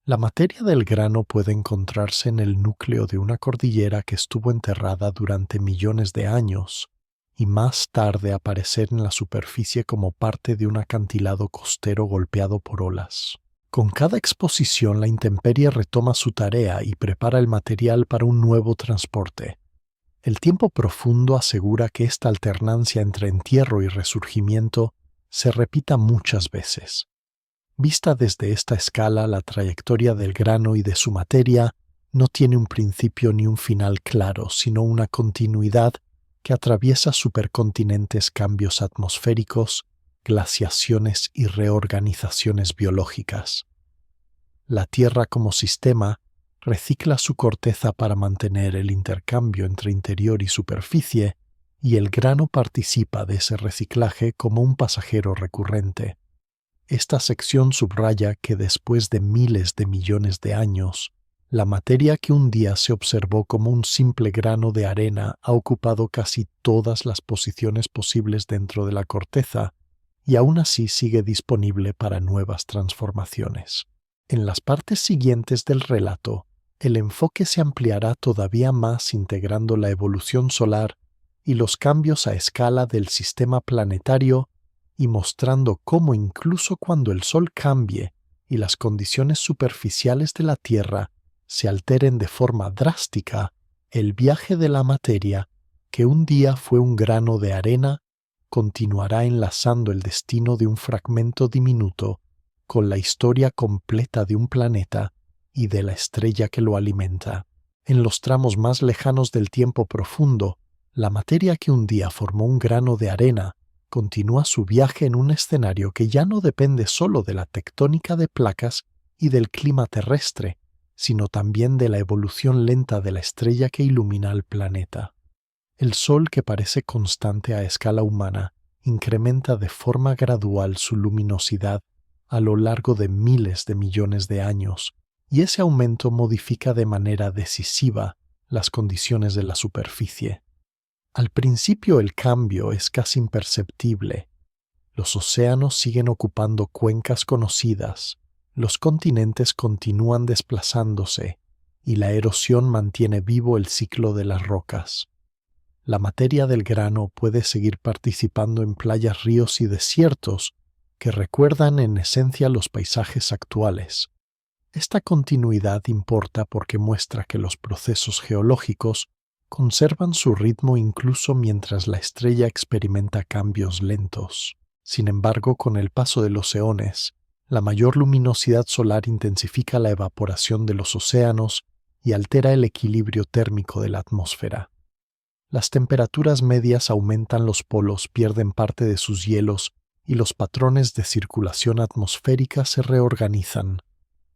Speaker 1: La materia del grano puede encontrarse en el núcleo de una cordillera que estuvo enterrada durante millones de años y más tarde aparecer en la superficie como parte de un acantilado costero golpeado por olas. Con cada exposición, la intemperie retoma su tarea y prepara el material para un nuevo transporte. El tiempo profundo asegura que esta alternancia entre entierro y resurgimiento se repita muchas veces. Vista desde esta escala, la trayectoria del grano y de su materia no tiene un principio ni un final claro, sino una continuidad que atraviesa supercontinentes, cambios atmosféricos, glaciaciones y reorganizaciones biológicas. La Tierra como sistema recicla su corteza para mantener el intercambio entre interior y superficie, y el grano participa de ese reciclaje como un pasajero recurrente. Esta sección subraya que después de miles de millones de años, la materia que un día se observó como un simple grano de arena ha ocupado casi todas las posiciones posibles dentro de la corteza y aún así sigue disponible para nuevas transformaciones. En las partes siguientes del relato, el enfoque se ampliará todavía más integrando la evolución solar y los cambios a escala del sistema planetario y mostrando cómo incluso cuando el Sol cambie y las condiciones superficiales de la Tierra se alteren de forma drástica, el viaje de la materia, que un día fue un grano de arena, continuará enlazando el destino de un fragmento diminuto con la historia completa de un planeta y de la estrella que lo alimenta. En los tramos más lejanos del tiempo profundo, la materia que un día formó un grano de arena continúa su viaje en un escenario que ya no depende solo de la tectónica de placas y del clima terrestre, sino también de la evolución lenta de la estrella que ilumina al planeta. El Sol, que parece constante a escala humana, incrementa de forma gradual su luminosidad a lo largo de miles de millones de años, y ese aumento modifica de manera decisiva las condiciones de la superficie. Al principio el cambio es casi imperceptible. Los océanos siguen ocupando cuencas conocidas, los continentes continúan desplazándose y la erosión mantiene vivo el ciclo de las rocas. La materia del grano puede seguir participando en playas, ríos y desiertos que recuerdan en esencia los paisajes actuales. Esta continuidad importa porque muestra que los procesos geológicos conservan su ritmo incluso mientras la estrella experimenta cambios lentos. Sin embargo, con el paso de los eones, la mayor luminosidad solar intensifica la evaporación de los océanos y altera el equilibrio térmico de la atmósfera. Las temperaturas medias aumentan, los polos pierden parte de sus hielos y los patrones de circulación atmosférica se reorganizan.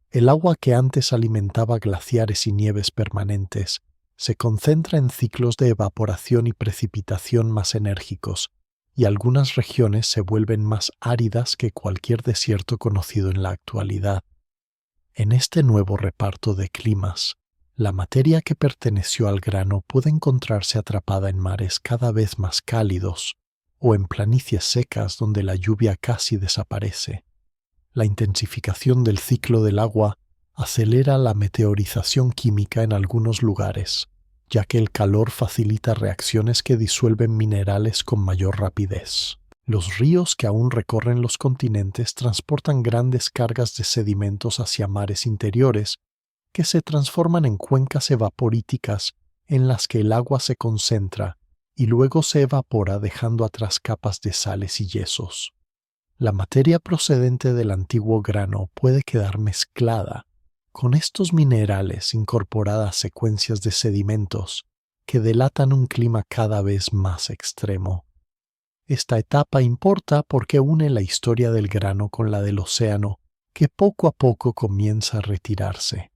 Speaker 1: El agua que antes alimentaba glaciares y nieves permanentes se concentra en ciclos de evaporación y precipitación más enérgicos, y algunas regiones se vuelven más áridas que cualquier desierto conocido en la actualidad. En este nuevo reparto de climas, la materia que perteneció al grano puede encontrarse atrapada en mares cada vez más cálidos o en planicies secas donde la lluvia casi desaparece. La intensificación del ciclo del agua acelera la meteorización química en algunos lugares, ya que el calor facilita reacciones que disuelven minerales con mayor rapidez. Los ríos que aún recorren los continentes transportan grandes cargas de sedimentos hacia mares interiores que se transforman en cuencas evaporíticas en las que el agua se concentra y luego se evapora dejando atrás capas de sales y yesos. La materia procedente del antiguo grano puede quedar mezclada con estos minerales incorporada a secuencias de sedimentos que delatan un clima cada vez más extremo. Esta etapa importa porque une la historia del grano con la del océano, que poco a poco comienza a retirarse.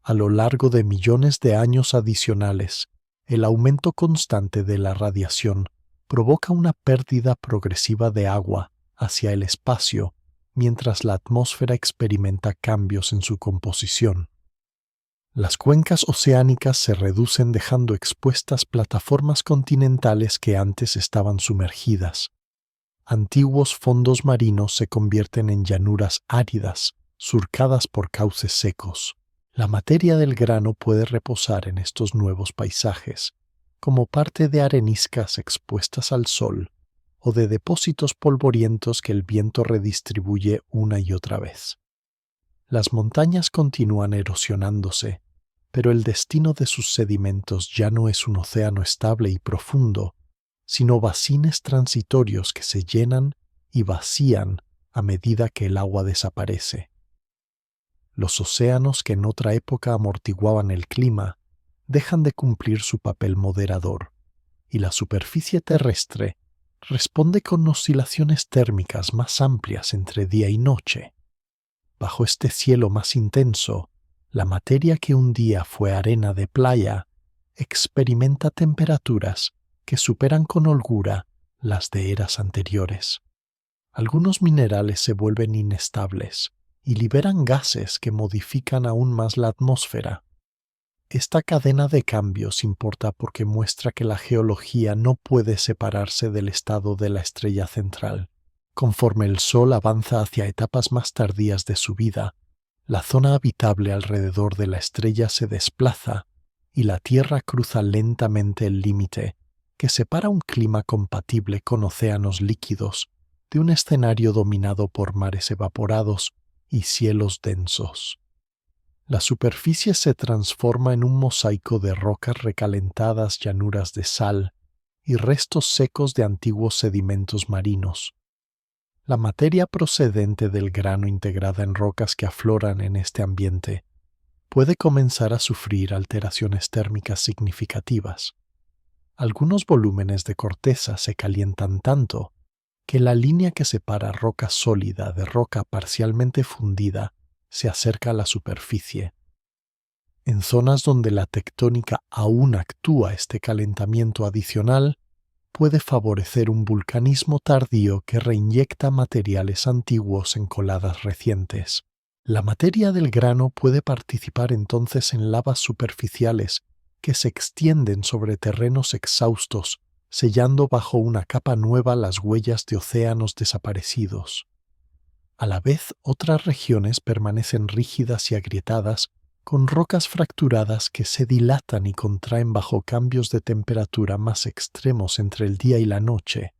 Speaker 1: A lo largo de millones de años adicionales, el aumento constante de la radiación provoca una pérdida progresiva de agua hacia el espacio mientras la atmósfera experimenta cambios en su composición. Las cuencas oceánicas se reducen dejando expuestas plataformas continentales que antes estaban sumergidas. Antiguos fondos marinos se convierten en llanuras áridas, surcadas por cauces secos. La materia del grano puede reposar en estos nuevos paisajes, como parte de areniscas expuestas al sol o de depósitos polvorientos que el viento redistribuye una y otra vez. Las montañas continúan erosionándose, pero el destino de sus sedimentos ya no es un océano estable y profundo, sino bacines transitorios que se llenan y vacían a medida que el agua desaparece. Los océanos que en otra época amortiguaban el clima dejan de cumplir su papel moderador, y la superficie terrestre responde con oscilaciones térmicas más amplias entre día y noche. Bajo este cielo más intenso, la materia que un día fue arena de playa experimenta temperaturas que superan con holgura las de eras anteriores. Algunos minerales se vuelven inestables y liberan gases que modifican aún más la atmósfera. Esta cadena de cambios importa porque muestra que la geología no puede separarse del estado de la estrella central. Conforme el Sol avanza hacia etapas más tardías de su vida, la zona habitable alrededor de la estrella se desplaza y la Tierra cruza lentamente el límite que separa un clima compatible con océanos líquidos de un escenario dominado por mares evaporados y cielos densos. La superficie se transforma en un mosaico de rocas recalentadas, llanuras de sal y restos secos de antiguos sedimentos marinos. La materia procedente del grano integrada en rocas que afloran en este ambiente puede comenzar a sufrir alteraciones térmicas significativas. Algunos volúmenes de corteza se calientan tanto que la línea que separa roca sólida de roca parcialmente fundida se acerca a la superficie. En zonas donde la tectónica aún actúa, este calentamiento adicional puede favorecer un vulcanismo tardío que reinyecta materiales antiguos en coladas recientes. La materia del grano puede participar entonces en lavas superficiales que se extienden sobre terrenos exhaustos, sellando bajo una capa nueva las huellas de océanos desaparecidos. A la vez, otras regiones permanecen rígidas y agrietadas, con rocas fracturadas que se dilatan y contraen bajo cambios de temperatura más extremos entre el día y la noche.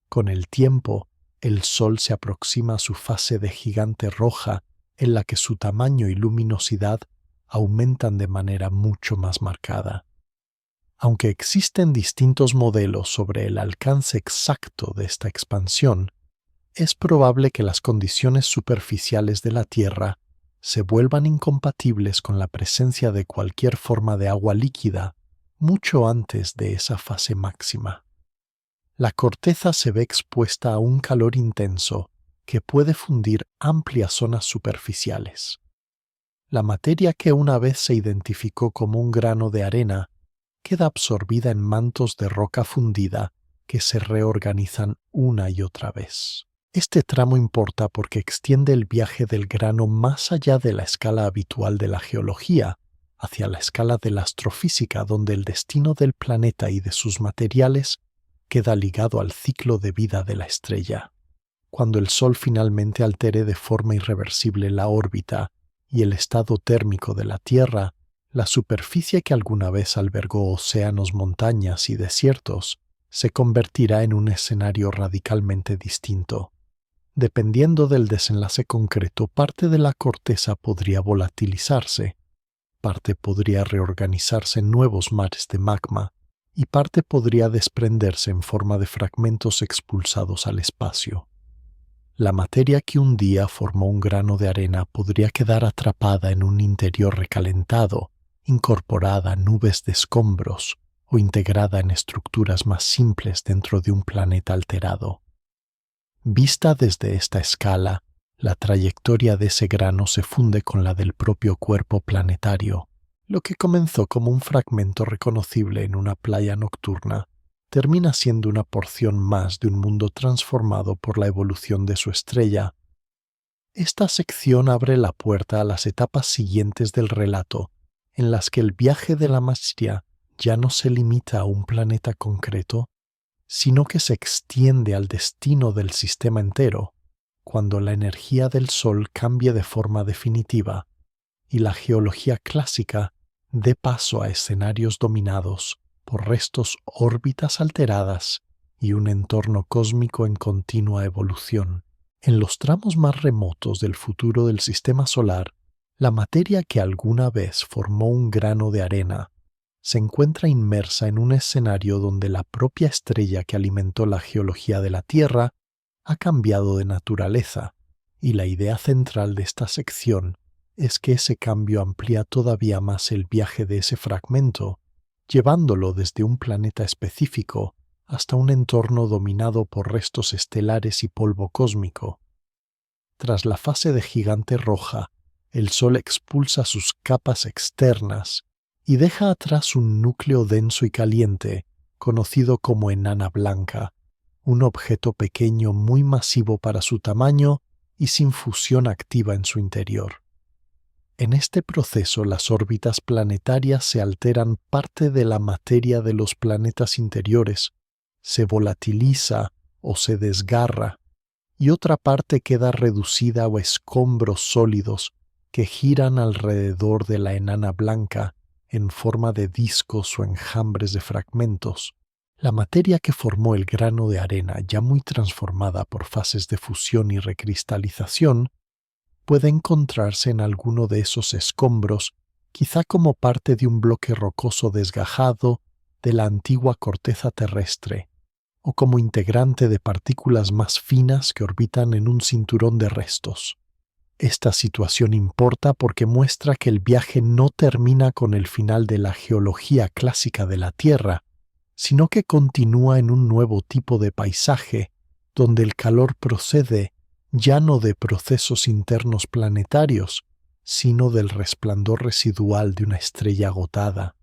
Speaker 1: Con el tiempo, el Sol se aproxima a su fase de gigante roja, en la que su tamaño y luminosidad aumentan de manera mucho más marcada. Aunque existen distintos modelos sobre el alcance exacto de esta expansión, es probable que las condiciones superficiales de la Tierra se vuelvan incompatibles con la presencia de cualquier forma de agua líquida mucho antes de esa fase máxima. La corteza se ve expuesta a un calor intenso que puede fundir amplias zonas superficiales. La materia que una vez se identificó como un grano de arena queda absorbida en mantos de roca fundida que se reorganizan una y otra vez. Este tramo importa porque extiende el viaje del grano más allá de la escala habitual de la geología, hacia la escala de la astrofísica, donde el destino del planeta y de sus materiales queda ligado al ciclo de vida de la estrella. Cuando el Sol finalmente altere de forma irreversible la órbita y el estado térmico de la Tierra, la superficie que alguna vez albergó océanos, montañas y desiertos se convertirá en un escenario radicalmente distinto. Dependiendo del desenlace concreto, parte de la corteza podría volatilizarse, parte podría reorganizarse en nuevos mares de magma y parte podría desprenderse en forma de fragmentos expulsados al espacio. La materia que un día formó un grano de arena podría quedar atrapada en un interior recalentado, incorporada a nubes de escombros o integrada en estructuras más simples dentro de un planeta alterado. Vista desde esta escala, la trayectoria de ese grano se funde con la del propio cuerpo planetario. Lo que comenzó como un fragmento reconocible en una playa nocturna termina siendo una porción más de un mundo transformado por la evolución de su estrella. Esta sección abre la puerta a las etapas siguientes del relato, en las que el viaje de la materia ya no se limita a un planeta concreto, sino que se extiende al destino del sistema entero, cuando la energía del Sol cambie de forma definitiva y la geología clásica dé paso a escenarios dominados por restos órbitas alteradas y un entorno cósmico en continua evolución. En los tramos más remotos del futuro del sistema solar, la materia que alguna vez formó un grano de arena se encuentra inmersa en un escenario donde la propia estrella que alimentó la geología de la Tierra ha cambiado de naturaleza, y la idea central de esta sección es que ese cambio amplía todavía más el viaje de ese fragmento, llevándolo desde un planeta específico hasta un entorno dominado por restos estelares y polvo cósmico. Tras la fase de gigante roja, el Sol expulsa sus capas externas y deja atrás un núcleo denso y caliente, conocido como enana blanca, un objeto pequeño muy masivo para su tamaño y sin fusión activa en su interior. En este proceso las órbitas planetarias se alteran, parte de la materia de los planetas interiores se volatiliza o se desgarra, y otra parte queda reducida a escombros sólidos que giran alrededor de la enana blanca en forma de discos o enjambres de fragmentos. La materia que formó el grano de arena, ya muy transformada por fases de fusión y recristalización, puede encontrarse en alguno de esos escombros, quizá como parte de un bloque rocoso desgajado de la antigua corteza terrestre, o como integrante de partículas más finas que orbitan en un cinturón de restos. Esta situación importa porque muestra que el viaje no termina con el final de la geología clásica de la Tierra, sino que continúa en un nuevo tipo de paisaje, donde el calor procede ya no de procesos internos planetarios, sino del resplandor residual de una estrella agotada.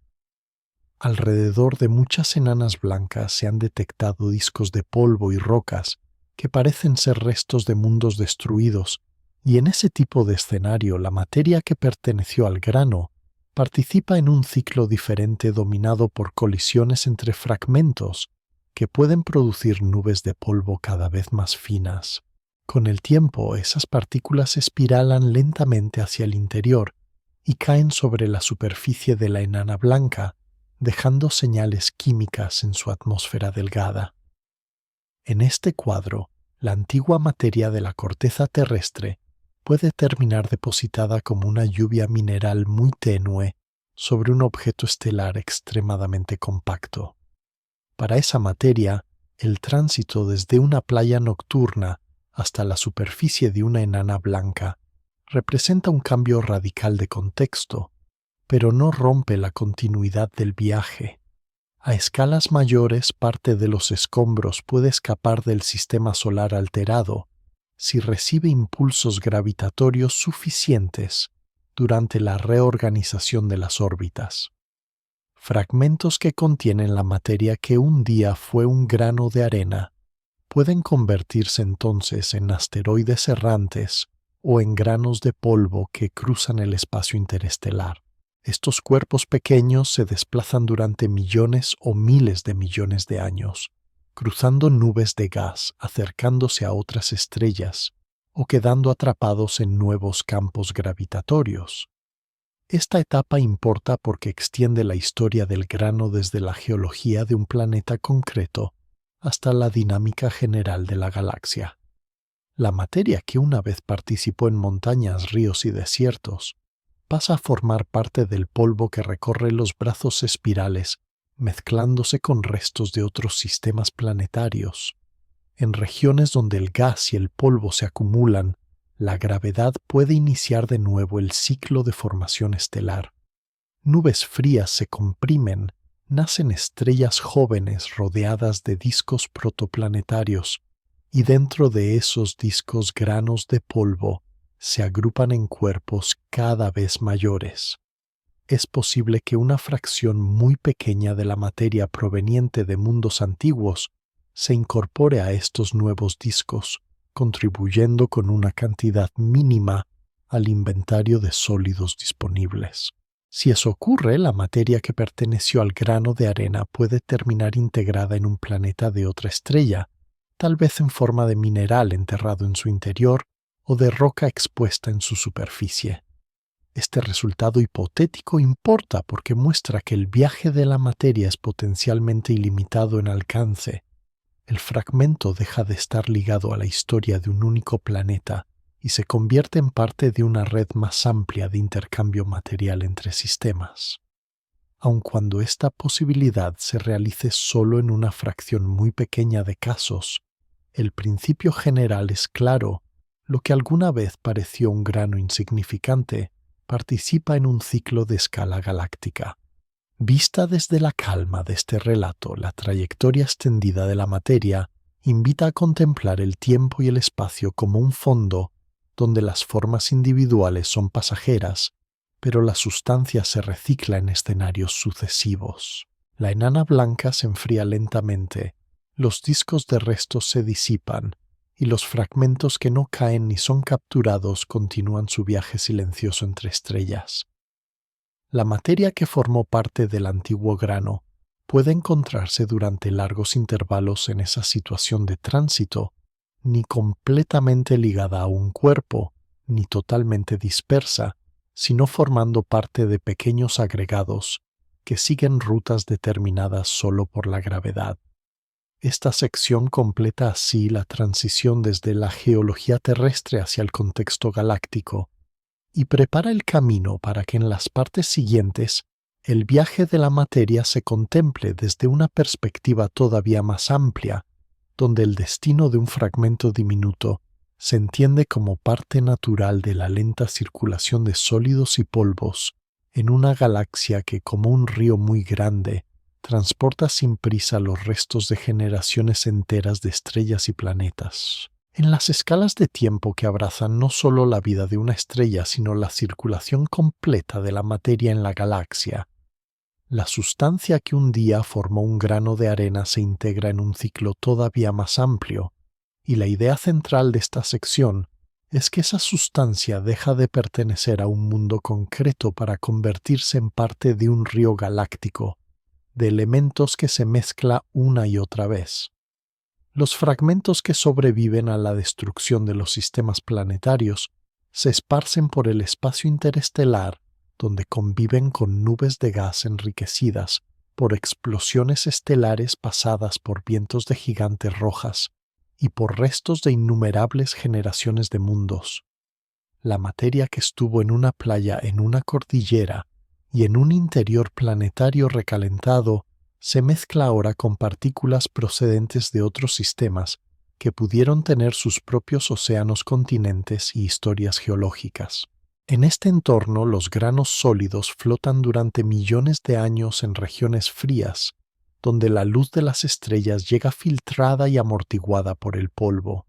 Speaker 1: Alrededor de muchas enanas blancas se han detectado discos de polvo y rocas que parecen ser restos de mundos destruidos, y en ese tipo de escenario la materia que perteneció al grano participa en un ciclo diferente dominado por colisiones entre fragmentos que pueden producir nubes de polvo cada vez más finas. Con el tiempo, esas partículas espiralan lentamente hacia el interior y caen sobre la superficie de la enana blanca, dejando señales químicas en su atmósfera delgada. En este cuadro, la antigua materia de la corteza terrestre puede terminar depositada como una lluvia mineral muy tenue sobre un objeto estelar extremadamente compacto. Para esa materia, el tránsito desde una playa nocturna hasta la superficie de una enana blanca representa un cambio radical de contexto, pero no rompe la continuidad del viaje. A escalas mayores, parte de los escombros puede escapar del sistema solar alterado si recibe impulsos gravitatorios suficientes durante la reorganización de las órbitas. Fragmentos que contienen la materia que un día fue un grano de arena pueden convertirse entonces en asteroides errantes o en granos de polvo que cruzan el espacio interestelar. Estos cuerpos pequeños se desplazan durante millones o miles de millones de años, cruzando nubes de gas, acercándose a otras estrellas o quedando atrapados en nuevos campos gravitatorios. Esta etapa importa porque extiende la historia del grano desde la geología de un planeta concreto hasta la dinámica general de la galaxia. La materia que una vez participó en montañas, ríos y desiertos pasa a formar parte del polvo que recorre los brazos espirales, mezclándose con restos de otros sistemas planetarios. En regiones donde el gas y el polvo se acumulan, la gravedad puede iniciar de nuevo el ciclo de formación estelar. Nubes frías se comprimen, nacen estrellas jóvenes rodeadas de discos protoplanetarios, y dentro de esos discos granos de polvo se agrupan en cuerpos cada vez mayores. Es posible que una fracción muy pequeña de la materia proveniente de mundos antiguos se incorpore a estos nuevos discos, contribuyendo con una cantidad mínima al inventario de sólidos disponibles. Si eso ocurre, la materia que perteneció al grano de arena puede terminar integrada en un planeta de otra estrella, tal vez en forma de mineral enterrado en su interior o de roca expuesta en su superficie. Este resultado hipotético importa porque muestra que el viaje de la materia es potencialmente ilimitado en alcance. El fragmento deja de estar ligado a la historia de un único planeta y se convierte en parte de una red más amplia de intercambio material entre sistemas. Aun cuando esta posibilidad se realice solo en una fracción muy pequeña de casos, el principio general es claro: lo que alguna vez pareció un grano insignificante participa en un ciclo de escala galáctica. Vista desde la calma de este relato, la trayectoria extendida de la materia invita a contemplar el tiempo y el espacio como un fondo donde las formas individuales son pasajeras, pero la sustancia se recicla en escenarios sucesivos. La enana blanca se enfría lentamente, los discos de restos se disipan, y los fragmentos que no caen ni son capturados continúan su viaje silencioso entre estrellas. La materia que formó parte del antiguo grano puede encontrarse durante largos intervalos en esa situación de tránsito, ni completamente ligada a un cuerpo, ni totalmente dispersa, sino formando parte de pequeños agregados que siguen rutas determinadas solo por la gravedad. Esta sección completa así la transición desde la geología terrestre hacia el contexto galáctico y prepara el camino para que en las partes siguientes el viaje de la materia se contemple desde una perspectiva todavía más amplia, donde el destino de un fragmento diminuto se entiende como parte natural de la lenta circulación de sólidos y polvos en una galaxia que, como un río muy grande, transporta sin prisa los restos de generaciones enteras de estrellas y planetas. En las escalas de tiempo que abrazan no solo la vida de una estrella, sino la circulación completa de la materia en la galaxia, La sustancia que un día formó un grano de arena se integra en un ciclo todavía más amplio, y la idea central de esta sección es que esa sustancia deja de pertenecer a un mundo concreto para convertirse en parte de un río galáctico, de elementos que se mezcla una y otra vez. Los fragmentos que sobreviven a la destrucción de los sistemas planetarios se esparcen por el espacio interestelar, donde conviven con nubes de gas enriquecidas por explosiones estelares pasadas por vientos de gigantes rojas y por restos de innumerables generaciones de mundos. La materia que estuvo en una playa en una cordillera y en un interior planetario recalentado se mezcla ahora con partículas procedentes de otros sistemas que pudieron tener sus propios océanos, continentes y historias geológicas. En este entorno, los granos sólidos flotan durante millones de años en regiones frías, donde la luz de las estrellas llega filtrada y amortiguada por el polvo.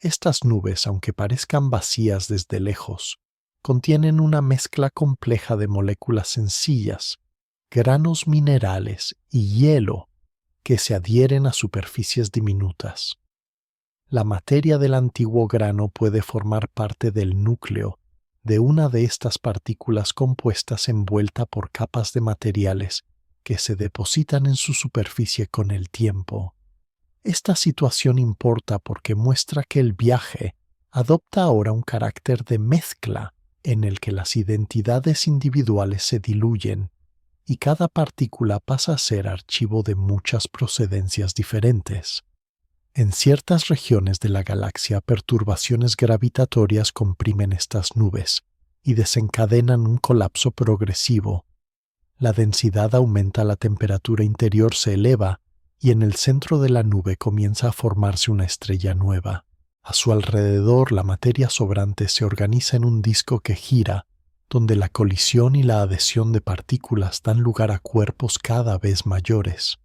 Speaker 1: Estas nubes, aunque parezcan vacías desde lejos, contienen una mezcla compleja de moléculas sencillas, granos minerales y hielo que se adhieren a superficies diminutas. La materia del antiguo grano puede formar parte del núcleo de una de estas partículas compuestas envuelta por capas de materiales que se depositan en su superficie con el tiempo. Esta situación importa porque muestra que el viaje adopta ahora un carácter de mezcla en el que las identidades individuales se diluyen y cada partícula pasa a ser archivo de muchas procedencias diferentes. En ciertas regiones de la galaxia, perturbaciones gravitatorias comprimen estas nubes y desencadenan un colapso progresivo. La densidad aumenta, la temperatura interior se eleva y en el centro de la nube comienza a formarse una estrella nueva. A su alrededor, la materia sobrante se organiza en un disco que gira, donde la colisión y la adhesión de partículas dan lugar a cuerpos cada vez mayores.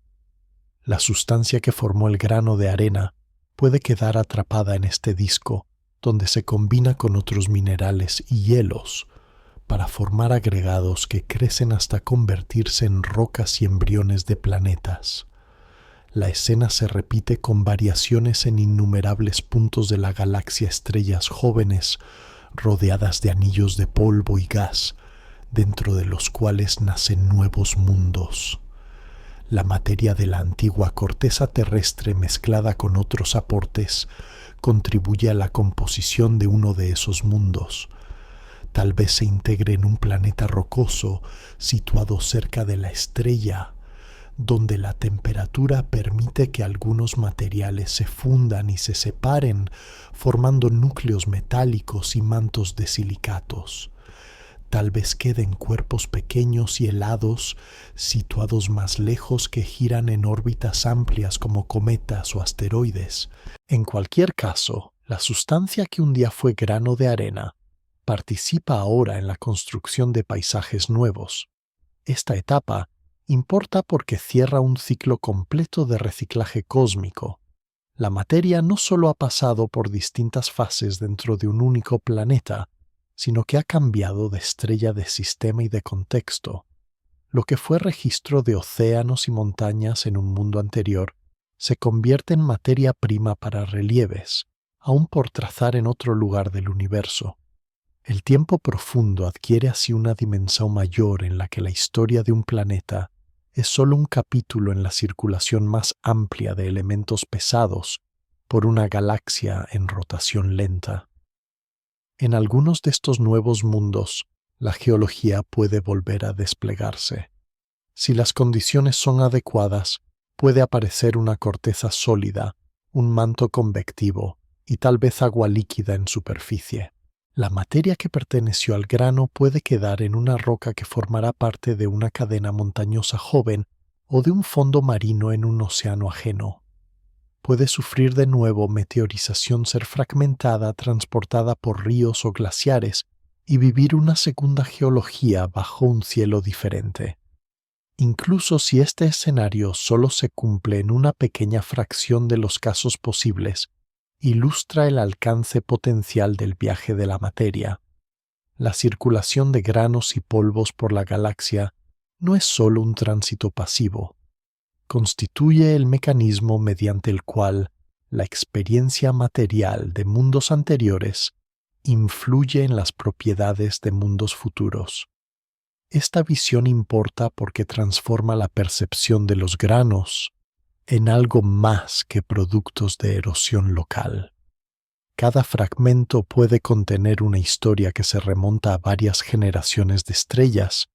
Speaker 1: La sustancia que formó el grano de arena puede quedar atrapada en este disco, donde se combina con otros minerales y hielos para formar agregados que crecen hasta convertirse en rocas y embriones de planetas. La escena se repite con variaciones en innumerables puntos de la galaxia, estrellas jóvenes rodeadas de anillos de polvo y gas, dentro de los cuales nacen nuevos mundos. La materia de la antigua corteza terrestre mezclada con otros aportes contribuye a la composición de uno de esos mundos. Tal vez se integre en un planeta rocoso situado cerca de la estrella, donde la temperatura permite que algunos materiales se fundan y se separen, formando núcleos metálicos y mantos de silicatos. Tal vez queden cuerpos pequeños y helados, situados más lejos, que giran en órbitas amplias como cometas o asteroides. En cualquier caso, la sustancia que un día fue grano de arena participa ahora en la construcción de paisajes nuevos. Esta etapa importa porque cierra un ciclo completo de reciclaje cósmico. La materia no solo ha pasado por distintas fases dentro de un único planeta, sino que ha cambiado de estrella, de sistema y de contexto. Lo que fue registro de océanos y montañas en un mundo anterior se convierte en materia prima para relieves, aún por trazar en otro lugar del universo. El tiempo profundo adquiere así una dimensión mayor en la que la historia de un planeta es solo un capítulo en la circulación más amplia de elementos pesados por una galaxia en rotación lenta. En algunos de estos nuevos mundos, la geología puede volver a desplegarse. Si las condiciones son adecuadas, puede aparecer una corteza sólida, un manto convectivo y tal vez agua líquida en superficie. La materia que perteneció al grano puede quedar en una roca que formará parte de una cadena montañosa joven o de un fondo marino en un océano ajeno. Puede sufrir de nuevo meteorización, ser fragmentada, transportada por ríos o glaciares y vivir una segunda geología bajo un cielo diferente. Incluso si este escenario solo se cumple en una pequeña fracción de los casos posibles, ilustra el alcance potencial del viaje de la materia. La circulación de granos y polvos por la galaxia no es solo un tránsito pasivo. Constituye el mecanismo mediante el cual la experiencia material de mundos anteriores influye en las propiedades de mundos futuros. Esta visión importa porque transforma la percepción de los granos en algo más que productos de erosión local. Cada fragmento puede contener una historia que se remonta a varias generaciones de estrellas,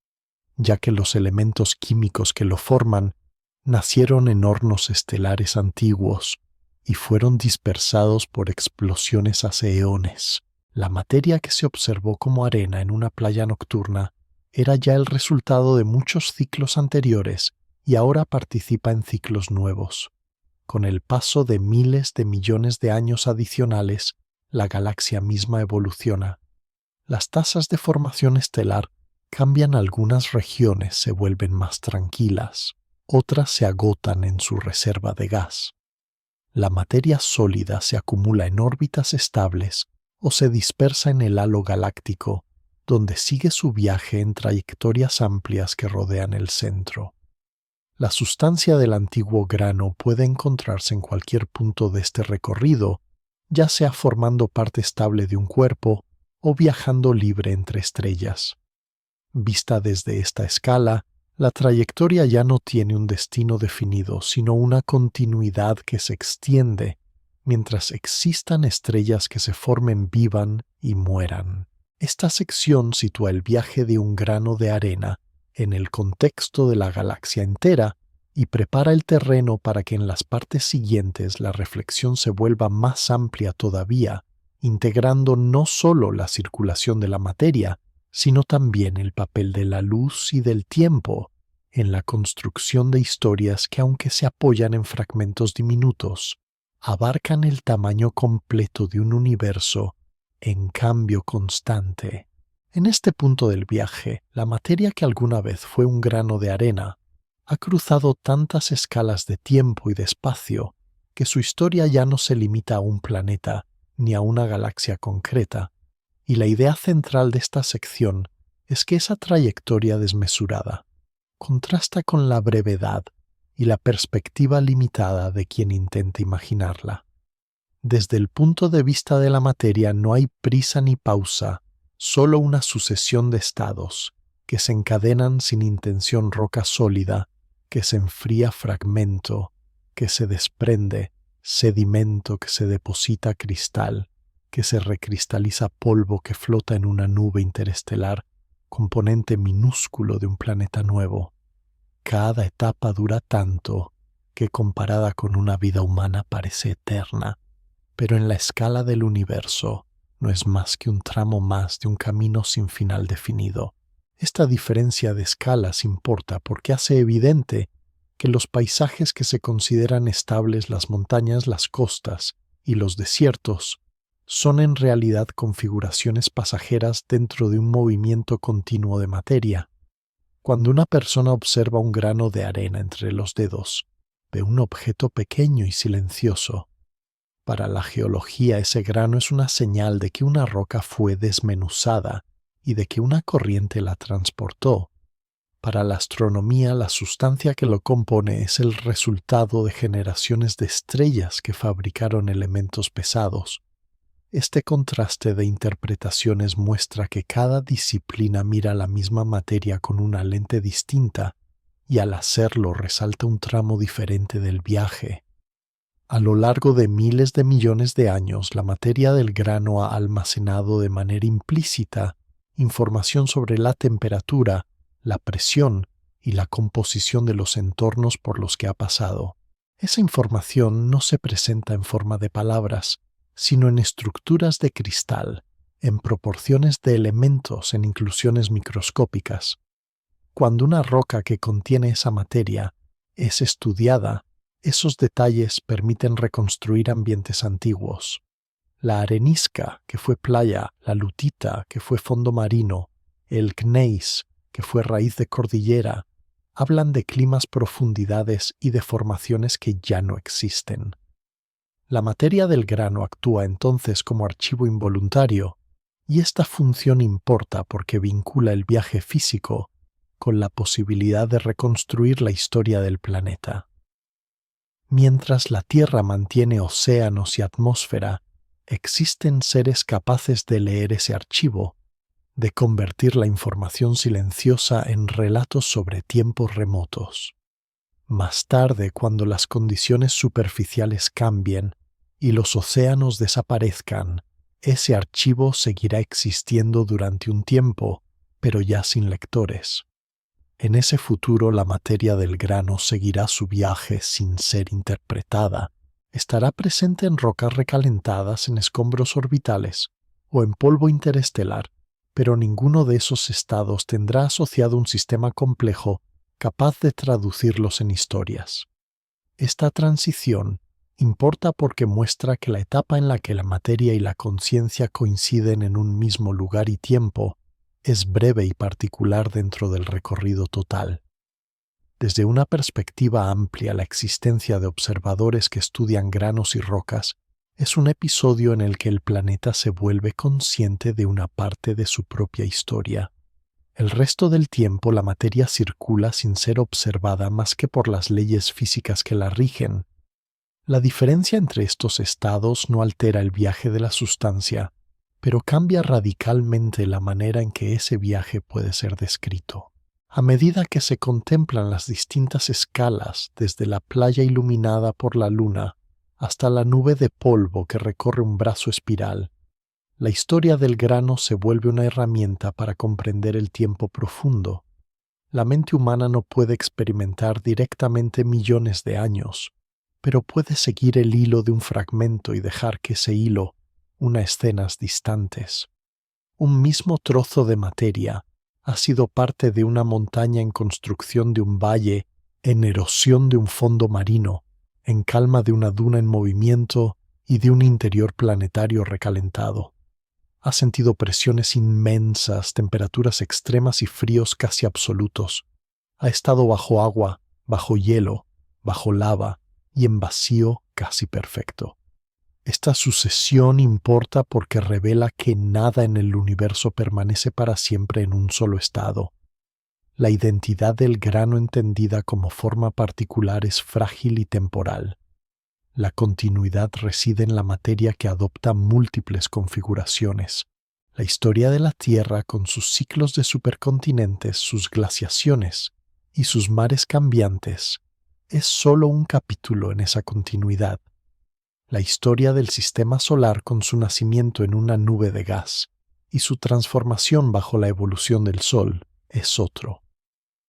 Speaker 1: ya que los elementos químicos que lo forman nacieron en hornos estelares antiguos y fueron dispersados por explosiones hace eones. La materia que se observó como arena en una playa nocturna era ya el resultado de muchos ciclos anteriores y ahora participa en ciclos nuevos. Con el paso de miles de millones de años adicionales, la galaxia misma evoluciona. Las tasas de formación estelar cambian, algunas regiones se vuelven más tranquilas, otras se agotan en su reserva de gas. La materia sólida se acumula en órbitas estables o se dispersa en el halo galáctico, donde sigue su viaje en trayectorias amplias que rodean el centro. La sustancia del antiguo grano puede encontrarse en cualquier punto de este recorrido, ya sea formando parte estable de un cuerpo o viajando libre entre estrellas. Vista desde esta escala, la trayectoria ya no tiene un destino definido, sino una continuidad que se extiende mientras existan estrellas que se formen, vivan y mueran. Esta sección sitúa el viaje de un grano de arena en el contexto de la galaxia entera y prepara el terreno para que en las partes siguientes la reflexión se vuelva más amplia todavía, integrando no solo la circulación de la materia, sino también el papel de la luz y del tiempo en la construcción de historias que, aunque se apoyan en fragmentos diminutos, abarcan el tamaño completo de un universo en cambio constante. En este punto del viaje, la materia que alguna vez fue un grano de arena ha cruzado tantas escalas de tiempo y de espacio que su historia ya no se limita a un planeta ni a una galaxia concreta, y la idea central de esta sección es que esa trayectoria desmesurada contrasta con la brevedad y la perspectiva limitada de quien intenta imaginarla. Desde el punto de vista de la materia no hay prisa ni pausa, solo una sucesión de estados que se encadenan sin intención, roca sólida, que se enfría, fragmento, que se desprende, sedimento, que se deposita, cristal, que se recristaliza, polvo que flota en una nube interestelar, componente minúsculo de un planeta nuevo. Cada etapa dura tanto que, comparada con una vida humana, parece eterna, pero en la escala del universo no es más que un tramo más de un camino sin final definido. Esta diferencia de escalas importa porque hace evidente que los paisajes que se consideran estables, las montañas, las costas y los desiertos, son en realidad configuraciones pasajeras dentro de un movimiento continuo de materia. Cuando una persona observa un grano de arena entre los dedos, ve un objeto pequeño y silencioso. Para la geología, ese grano es una señal de que una roca fue desmenuzada y de que una corriente la transportó. Para la astronomía, la sustancia que lo compone es el resultado de generaciones de estrellas que fabricaron elementos pesados. Este contraste de interpretaciones muestra que cada disciplina mira la misma materia con una lente distinta y al hacerlo resalta un tramo diferente del viaje. A lo largo de miles de millones de años, la materia del grano ha almacenado de manera implícita información sobre la temperatura, la presión y la composición de los entornos por los que ha pasado. Esa información no se presenta en forma de palabras, sino en estructuras de cristal, en proporciones de elementos, en inclusiones microscópicas. Cuando una roca que contiene esa materia es estudiada, esos detalles permiten reconstruir ambientes antiguos. La arenisca, que fue playa, la lutita, que fue fondo marino, el gneiss, que fue raíz de cordillera, hablan de climas, profundidades y de formaciones que ya no existen. La materia del grano actúa entonces como archivo involuntario, y esta función importa porque vincula el viaje físico con la posibilidad de reconstruir la historia del planeta. Mientras la Tierra mantiene océanos y atmósfera, existen seres capaces de leer ese archivo, de convertir la información silenciosa en relatos sobre tiempos remotos. Más tarde, cuando las condiciones superficiales cambien y los océanos desaparezcan, ese archivo seguirá existiendo durante un tiempo, pero ya sin lectores. En ese futuro la materia del grano seguirá su viaje sin ser interpretada. Estará presente en rocas recalentadas, en escombros orbitales o en polvo interestelar, pero ninguno de esos estados tendrá asociado un sistema complejo capaz de traducirlos en historias. Esta transición importa porque muestra que la etapa en la que la materia y la conciencia coinciden en un mismo lugar y tiempo es breve y particular dentro del recorrido total. Desde una perspectiva amplia, la existencia de observadores que estudian granos y rocas es un episodio en el que el planeta se vuelve consciente de una parte de su propia historia. El resto del tiempo la materia circula sin ser observada más que por las leyes físicas que la rigen. La diferencia entre estos estados no altera el viaje de la sustancia, pero cambia radicalmente la manera en que ese viaje puede ser descrito. A medida que se contemplan las distintas escalas, desde la playa iluminada por la luna hasta la nube de polvo que recorre un brazo espiral, la historia del grano se vuelve una herramienta para comprender el tiempo profundo. La mente humana no puede experimentar directamente millones de años, pero puede seguir el hilo de un fragmento y dejar que ese hilo una escenas distantes. Un mismo trozo de materia ha sido parte de una montaña en construcción de un valle, en erosión de un fondo marino, en calma de una duna en movimiento y de un interior planetario recalentado. Ha sentido presiones inmensas, temperaturas extremas y fríos casi absolutos. Ha estado bajo agua, bajo hielo, bajo lava y en vacío casi perfecto. Esta sucesión importa porque revela que nada en el universo permanece para siempre en un solo estado. La identidad del grano entendida como forma particular es frágil y temporal. La continuidad reside en la materia que adopta múltiples configuraciones. La historia de la Tierra, con sus ciclos de supercontinentes, sus glaciaciones y sus mares cambiantes, es solo un capítulo en esa continuidad. La historia del sistema solar, con su nacimiento en una nube de gas y su transformación bajo la evolución del Sol, es otro.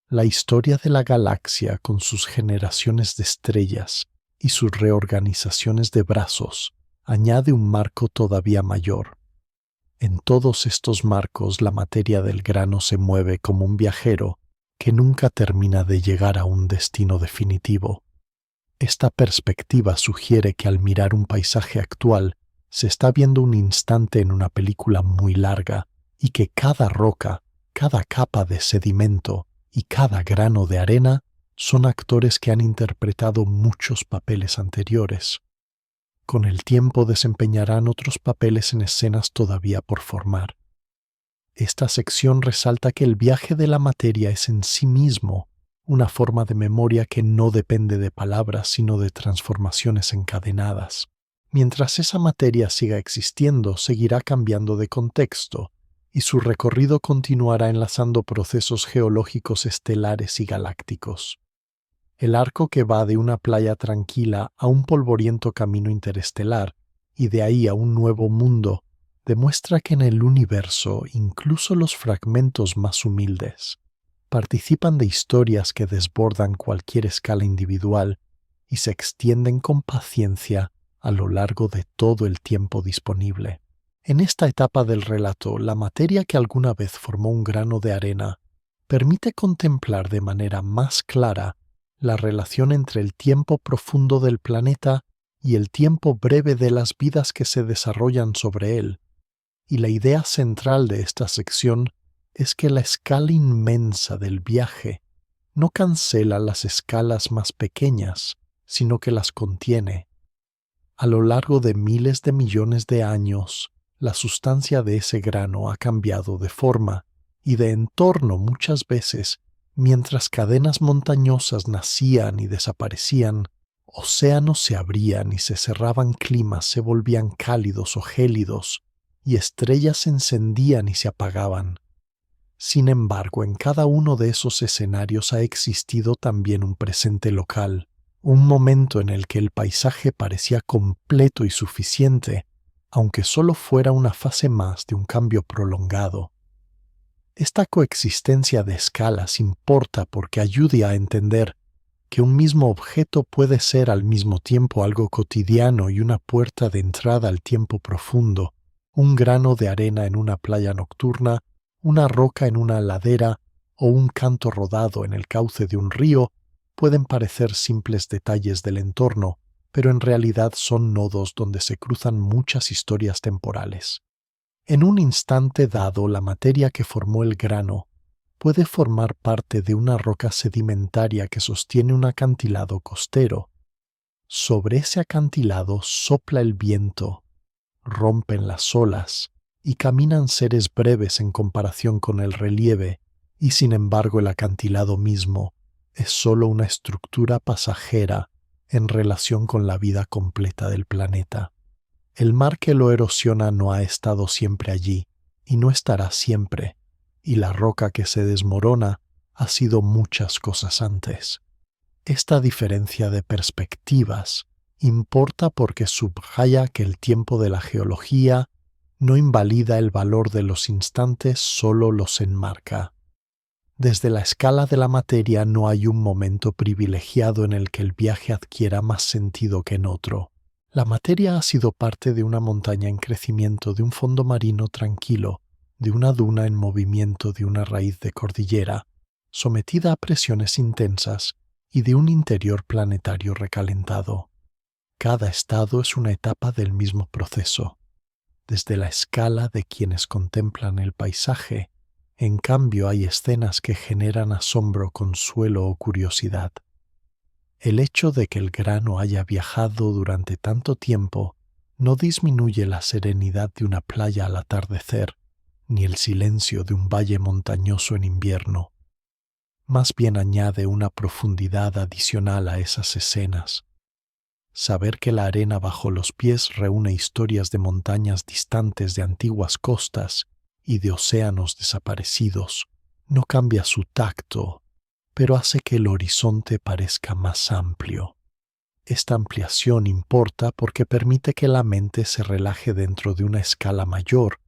Speaker 1: La historia de la galaxia, con sus generaciones de estrellas y sus reorganizaciones de brazos, añade un marco todavía mayor. En todos estos marcos la materia del grano se mueve como un viajero que nunca termina de llegar a un destino definitivo. Esta perspectiva sugiere que al mirar un paisaje actual se está viendo un instante en una película muy larga y que cada roca, cada capa de sedimento y cada grano de arena son actores que han interpretado muchos papeles anteriores. Con el tiempo desempeñarán otros papeles en escenas todavía por formar. Esta sección resalta que el viaje de la materia es en sí mismo una forma de memoria que no depende de palabras sino de transformaciones encadenadas. Mientras esa materia siga existiendo, seguirá cambiando de contexto, y su recorrido continuará enlazando procesos geológicos estelares y galácticos. El arco que va de una playa tranquila a un polvoriento camino interestelar, y de ahí a un nuevo mundo, demuestra que en el universo incluso los fragmentos más humildes participan de historias que desbordan cualquier escala individual y se extienden con paciencia a lo largo de todo el tiempo disponible. En esta etapa del relato, la materia que alguna vez formó un grano de arena permite contemplar de manera más clara la relación entre el tiempo profundo del planeta y el tiempo breve de las vidas que se desarrollan sobre él. Y la idea central de esta sección es que la escala inmensa del viaje no cancela las escalas más pequeñas, sino que las contiene. A lo largo de miles de millones de años, la sustancia de ese grano ha cambiado de forma y de entorno muchas veces Mientras cadenas montañosas nacían y desaparecían, océanos se abrían y se cerraban, climas se volvían cálidos o gélidos, y estrellas se encendían y se apagaban. Sin embargo, en cada uno de esos escenarios ha existido también un presente local, un momento en el que el paisaje parecía completo y suficiente, aunque solo fuera una fase más de un cambio prolongado. Esta coexistencia de escalas importa porque ayuda a entender que un mismo objeto puede ser al mismo tiempo algo cotidiano y una puerta de entrada al tiempo profundo, un grano de arena en una playa nocturna, una roca en una ladera o un canto rodado en el cauce de un río. Pueden parecer simples detalles del entorno, pero en realidad son nodos donde se cruzan muchas historias temporales. En un instante dado, la materia que formó el grano puede formar parte de una roca sedimentaria que sostiene un acantilado costero. Sobre ese acantilado sopla el viento, rompen las olas y caminan seres breves en comparación con el relieve, y sin embargo el acantilado mismo es solo una estructura pasajera en relación con la vida completa del planeta. El mar que lo erosiona no ha estado siempre allí, y no estará siempre, y la roca que se desmorona ha sido muchas cosas antes. Esta diferencia de perspectivas importa porque subraya que el tiempo de la geología no invalida el valor de los instantes, solo los enmarca. Desde la escala de la materia no hay un momento privilegiado en el que el viaje adquiera más sentido que en otro. La materia ha sido parte de una montaña en crecimiento, de un fondo marino tranquilo, de una duna en movimiento, de una raíz de cordillera, sometida a presiones intensas, y de un interior planetario recalentado. Cada estado es una etapa del mismo proceso. Desde la escala de quienes contemplan el paisaje, en cambio hay escenas que generan asombro, consuelo o curiosidad. El hecho de que el grano haya viajado durante tanto tiempo no disminuye la serenidad de una playa al atardecer, ni el silencio de un valle montañoso en invierno. Más bien añade una profundidad adicional a esas escenas. Saber que la arena bajo los pies reúne historias de montañas distantes, de antiguas costas y de océanos desaparecidos no cambia su tacto, pero hace que el horizonte parezca más amplio. Esta ampliación importa porque permite que la mente se relaje dentro de una escala mayor,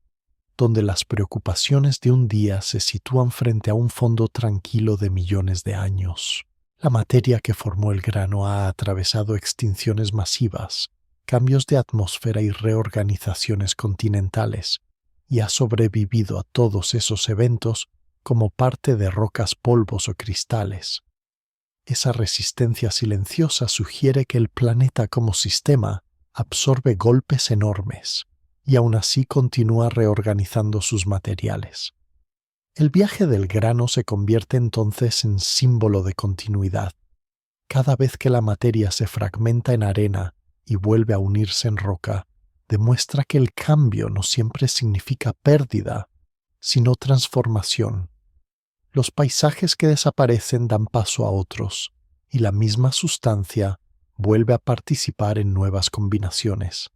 Speaker 1: donde las preocupaciones de un día se sitúan frente a un fondo tranquilo de millones de años. La materia que formó el grano ha atravesado extinciones masivas, cambios de atmósfera y reorganizaciones continentales, y ha sobrevivido a todos esos eventos como parte de rocas, polvos o cristales. Esa resistencia silenciosa sugiere que el planeta como sistema absorbe golpes enormes y aún así continúa reorganizando sus materiales. El viaje del grano se convierte entonces en símbolo de continuidad. Cada vez que la materia se fragmenta en arena y vuelve a unirse en roca, demuestra que el cambio no siempre significa pérdida, sino transformación. Los paisajes que desaparecen dan paso a otros, y la misma sustancia vuelve a participar en nuevas combinaciones.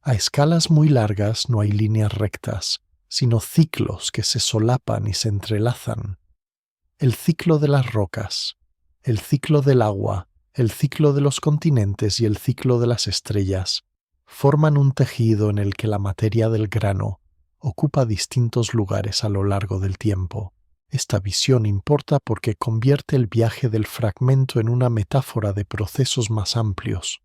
Speaker 1: A escalas muy largas no hay líneas rectas, sino ciclos que se solapan y se entrelazan. El ciclo de las rocas, el ciclo del agua, el ciclo de los continentes y el ciclo de las estrellas forman un tejido en el que la materia del grano ocupa distintos lugares a lo largo del tiempo. Esta visión importa porque convierte el viaje del fragmento en una metáfora de procesos más amplios.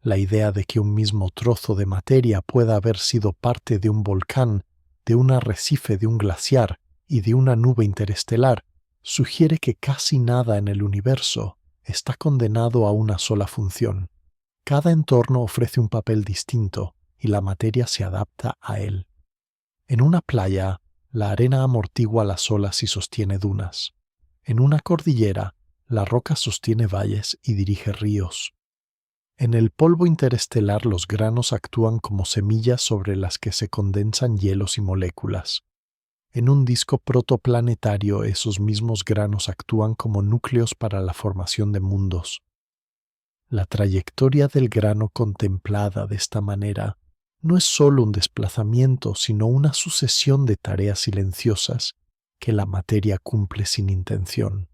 Speaker 1: La idea de que un mismo trozo de materia pueda haber sido parte de un volcán, de un arrecife, de un glaciar y de una nube interestelar sugiere que casi nada en el universo está condenado a una sola función. Cada entorno ofrece un papel distinto y la materia se adapta a él. En una playa, la arena amortigua las olas y sostiene dunas. En una cordillera, la roca sostiene valles y dirige ríos. En el polvo interestelar los granos actúan como semillas sobre las que se condensan hielos y moléculas. En un disco protoplanetario, esos mismos granos actúan como núcleos para la formación de mundos. La trayectoria del grano contemplada de esta manera no es solo un desplazamiento, sino una sucesión de tareas silenciosas que la materia cumple sin intención.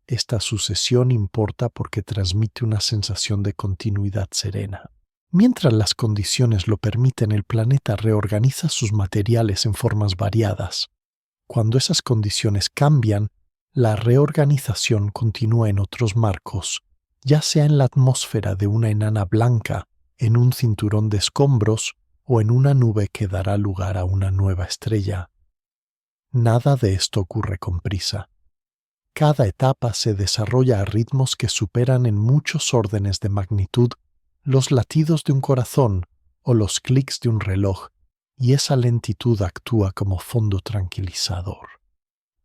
Speaker 1: Esta sucesión importa porque transmite una sensación de continuidad serena. Mientras las condiciones lo permiten, el planeta reorganiza sus materiales en formas variadas. Cuando esas condiciones cambian, la reorganización continúa en otros marcos, ya sea en la atmósfera de una enana blanca, en un cinturón de escombros o en una nube que dará lugar a una nueva estrella. Nada de esto ocurre con prisa. Cada etapa se desarrolla a ritmos que superan en muchos órdenes de magnitud los latidos de un corazón o los clics de un reloj, y esa lentitud actúa como fondo tranquilizador.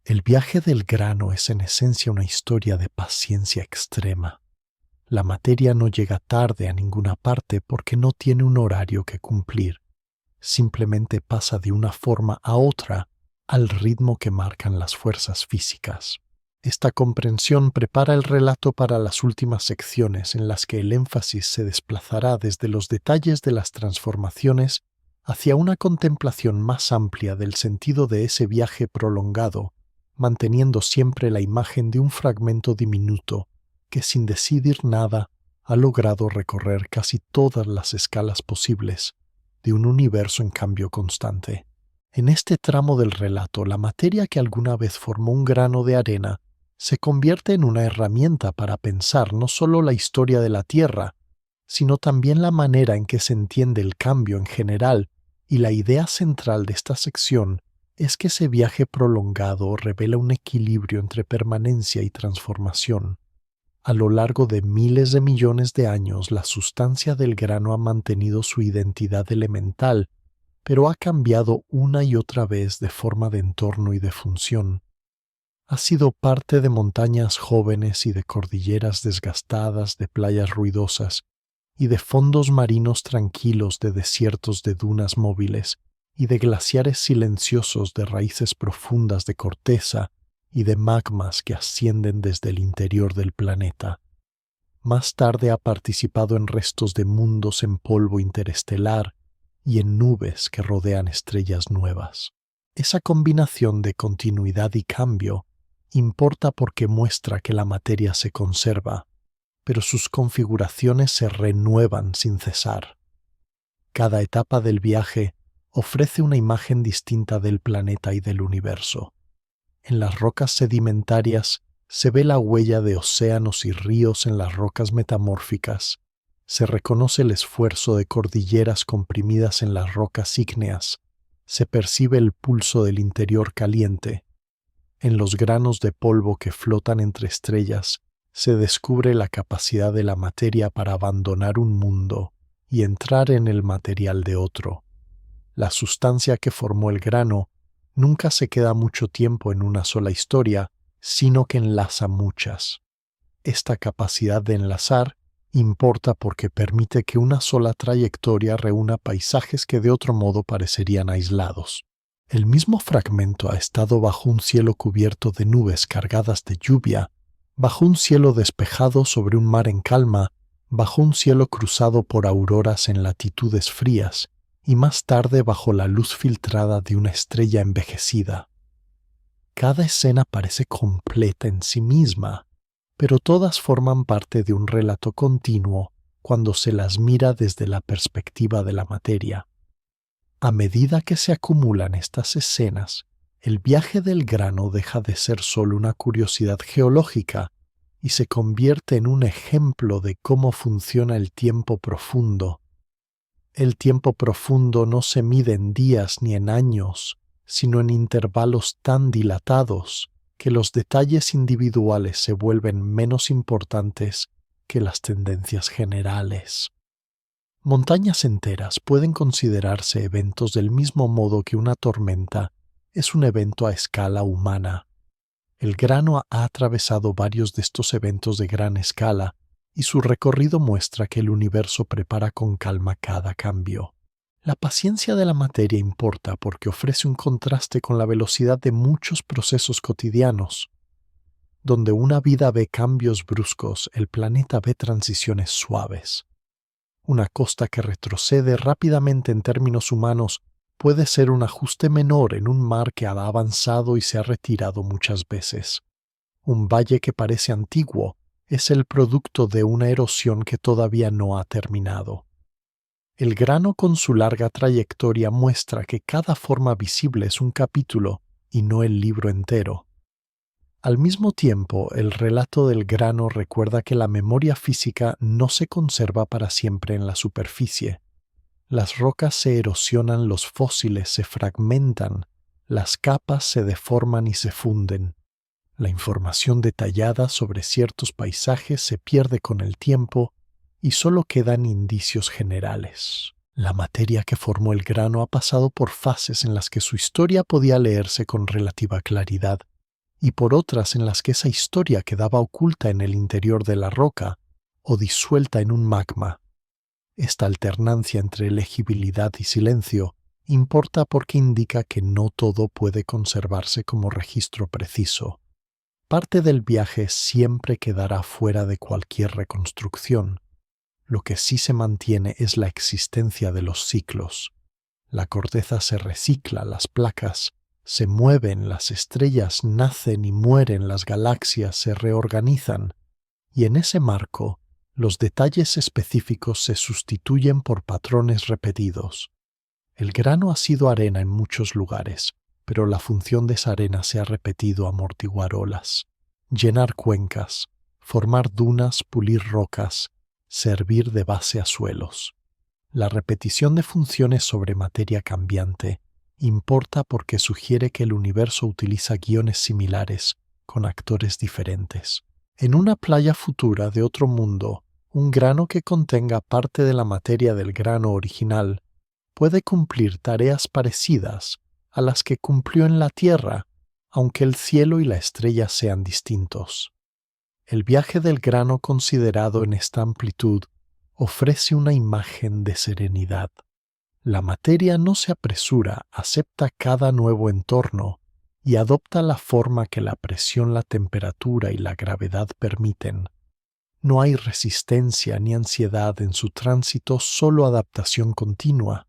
Speaker 1: El viaje del grano es en esencia una historia de paciencia extrema. La materia no llega tarde a ninguna parte porque no tiene un horario que cumplir. Simplemente pasa de una forma a otra al ritmo que marcan las fuerzas físicas. Esta comprensión prepara el relato para las últimas secciones en las que el énfasis se desplazará desde los detalles de las transformaciones hacia una contemplación más amplia del sentido de ese viaje prolongado, manteniendo siempre la imagen de un fragmento diminuto que sin decidir nada ha logrado recorrer casi todas las escalas posibles de un universo en cambio constante. En este tramo del relato, la materia que alguna vez formó un grano de arena se convierte en una herramienta para pensar no solo la historia de la Tierra, sino también la manera en que se entiende el cambio en general, y la idea central de esta sección es que ese viaje prolongado revela un equilibrio entre permanencia y transformación. A lo largo de miles de millones de años, la sustancia del grano ha mantenido su identidad elemental, pero ha cambiado una y otra vez de forma de entorno y de función. Ha sido parte de montañas jóvenes y de cordilleras desgastadas, de playas ruidosas, y de fondos marinos tranquilos, de desiertos de dunas móviles, y de glaciares silenciosos, de raíces profundas de corteza, y de magmas que ascienden desde el interior del planeta. Más tarde ha participado en restos de mundos en polvo interestelar y en nubes que rodean estrellas nuevas. Esa combinación de continuidad y cambio importa porque muestra que la materia se conserva, pero sus configuraciones se renuevan sin cesar. Cada etapa del viaje ofrece una imagen distinta del planeta y del universo. En las rocas sedimentarias se ve la huella de océanos y ríos en las rocas metamórficas. Se reconoce el esfuerzo de cordilleras comprimidas en las rocas ígneas. Se percibe el pulso del interior caliente. En los granos de polvo que flotan entre estrellas, se descubre la capacidad de la materia para abandonar un mundo y entrar en el material de otro. La sustancia que formó el grano nunca se queda mucho tiempo en una sola historia, sino que enlaza muchas. Esta capacidad de enlazar importa porque permite que una sola trayectoria reúna paisajes que de otro modo parecerían aislados. El mismo fragmento ha estado bajo un cielo cubierto de nubes cargadas de lluvia, bajo un cielo despejado sobre un mar en calma, bajo un cielo cruzado por auroras en latitudes frías, y más tarde bajo la luz filtrada de una estrella envejecida. Cada escena parece completa en sí misma, pero todas forman parte de un relato continuo cuando se las mira desde la perspectiva de la materia. A medida que se acumulan estas escenas, el viaje del grano deja de ser solo una curiosidad geológica y se convierte en un ejemplo de cómo funciona el tiempo profundo. El tiempo profundo no se mide en días ni en años, sino en intervalos tan dilatados que los detalles individuales se vuelven menos importantes que las tendencias generales. Montañas enteras pueden considerarse eventos del mismo modo que una tormenta es un evento a escala humana. El grano ha atravesado varios de estos eventos de gran escala y su recorrido muestra que el universo prepara con calma cada cambio. La paciencia de la materia importa porque ofrece un contraste con la velocidad de muchos procesos cotidianos. Donde una vida ve cambios bruscos, el planeta ve transiciones suaves. Una costa que retrocede rápidamente en términos humanos puede ser un ajuste menor en un mar que ha avanzado y se ha retirado muchas veces. Un valle que parece antiguo es el producto de una erosión que todavía no ha terminado. El grano con su larga trayectoria muestra que cada forma visible es un capítulo y no el libro entero. Al mismo tiempo, el relato del grano recuerda que la memoria física no se conserva para siempre en la superficie. Las rocas se erosionan, los fósiles se fragmentan, las capas se deforman y se funden. La información detallada sobre ciertos paisajes se pierde con el tiempo y solo quedan indicios generales. La materia que formó el grano ha pasado por fases en las que su historia podía leerse con relativa claridad, y por otras en las que esa historia quedaba oculta en el interior de la roca o disuelta en un magma. Esta alternancia entre legibilidad y silencio importa porque indica que no todo puede conservarse como registro preciso. Parte del viaje siempre quedará fuera de cualquier reconstrucción. Lo que sí se mantiene es la existencia de los ciclos. La corteza se recicla, las placas se mueven, las estrellas nacen y mueren, las galaxias se reorganizan, y en ese marco, los detalles específicos se sustituyen por patrones repetidos. El grano ha sido arena en muchos lugares, pero la función de esa arena se ha repetido: amortiguar olas, llenar cuencas, formar dunas, pulir rocas, servir de base a suelos. La repetición de funciones sobre materia cambiante importa porque sugiere que el universo utiliza guiones similares con actores diferentes. En una playa futura de otro mundo, un grano que contenga parte de la materia del grano original puede cumplir tareas parecidas a las que cumplió en la Tierra, aunque el cielo y la estrella sean distintos. El viaje del grano considerado en esta amplitud ofrece una imagen de serenidad. La materia no se apresura, acepta cada nuevo entorno y adopta la forma que la presión, la temperatura y la gravedad permiten. No hay resistencia ni ansiedad en su tránsito, solo adaptación continua.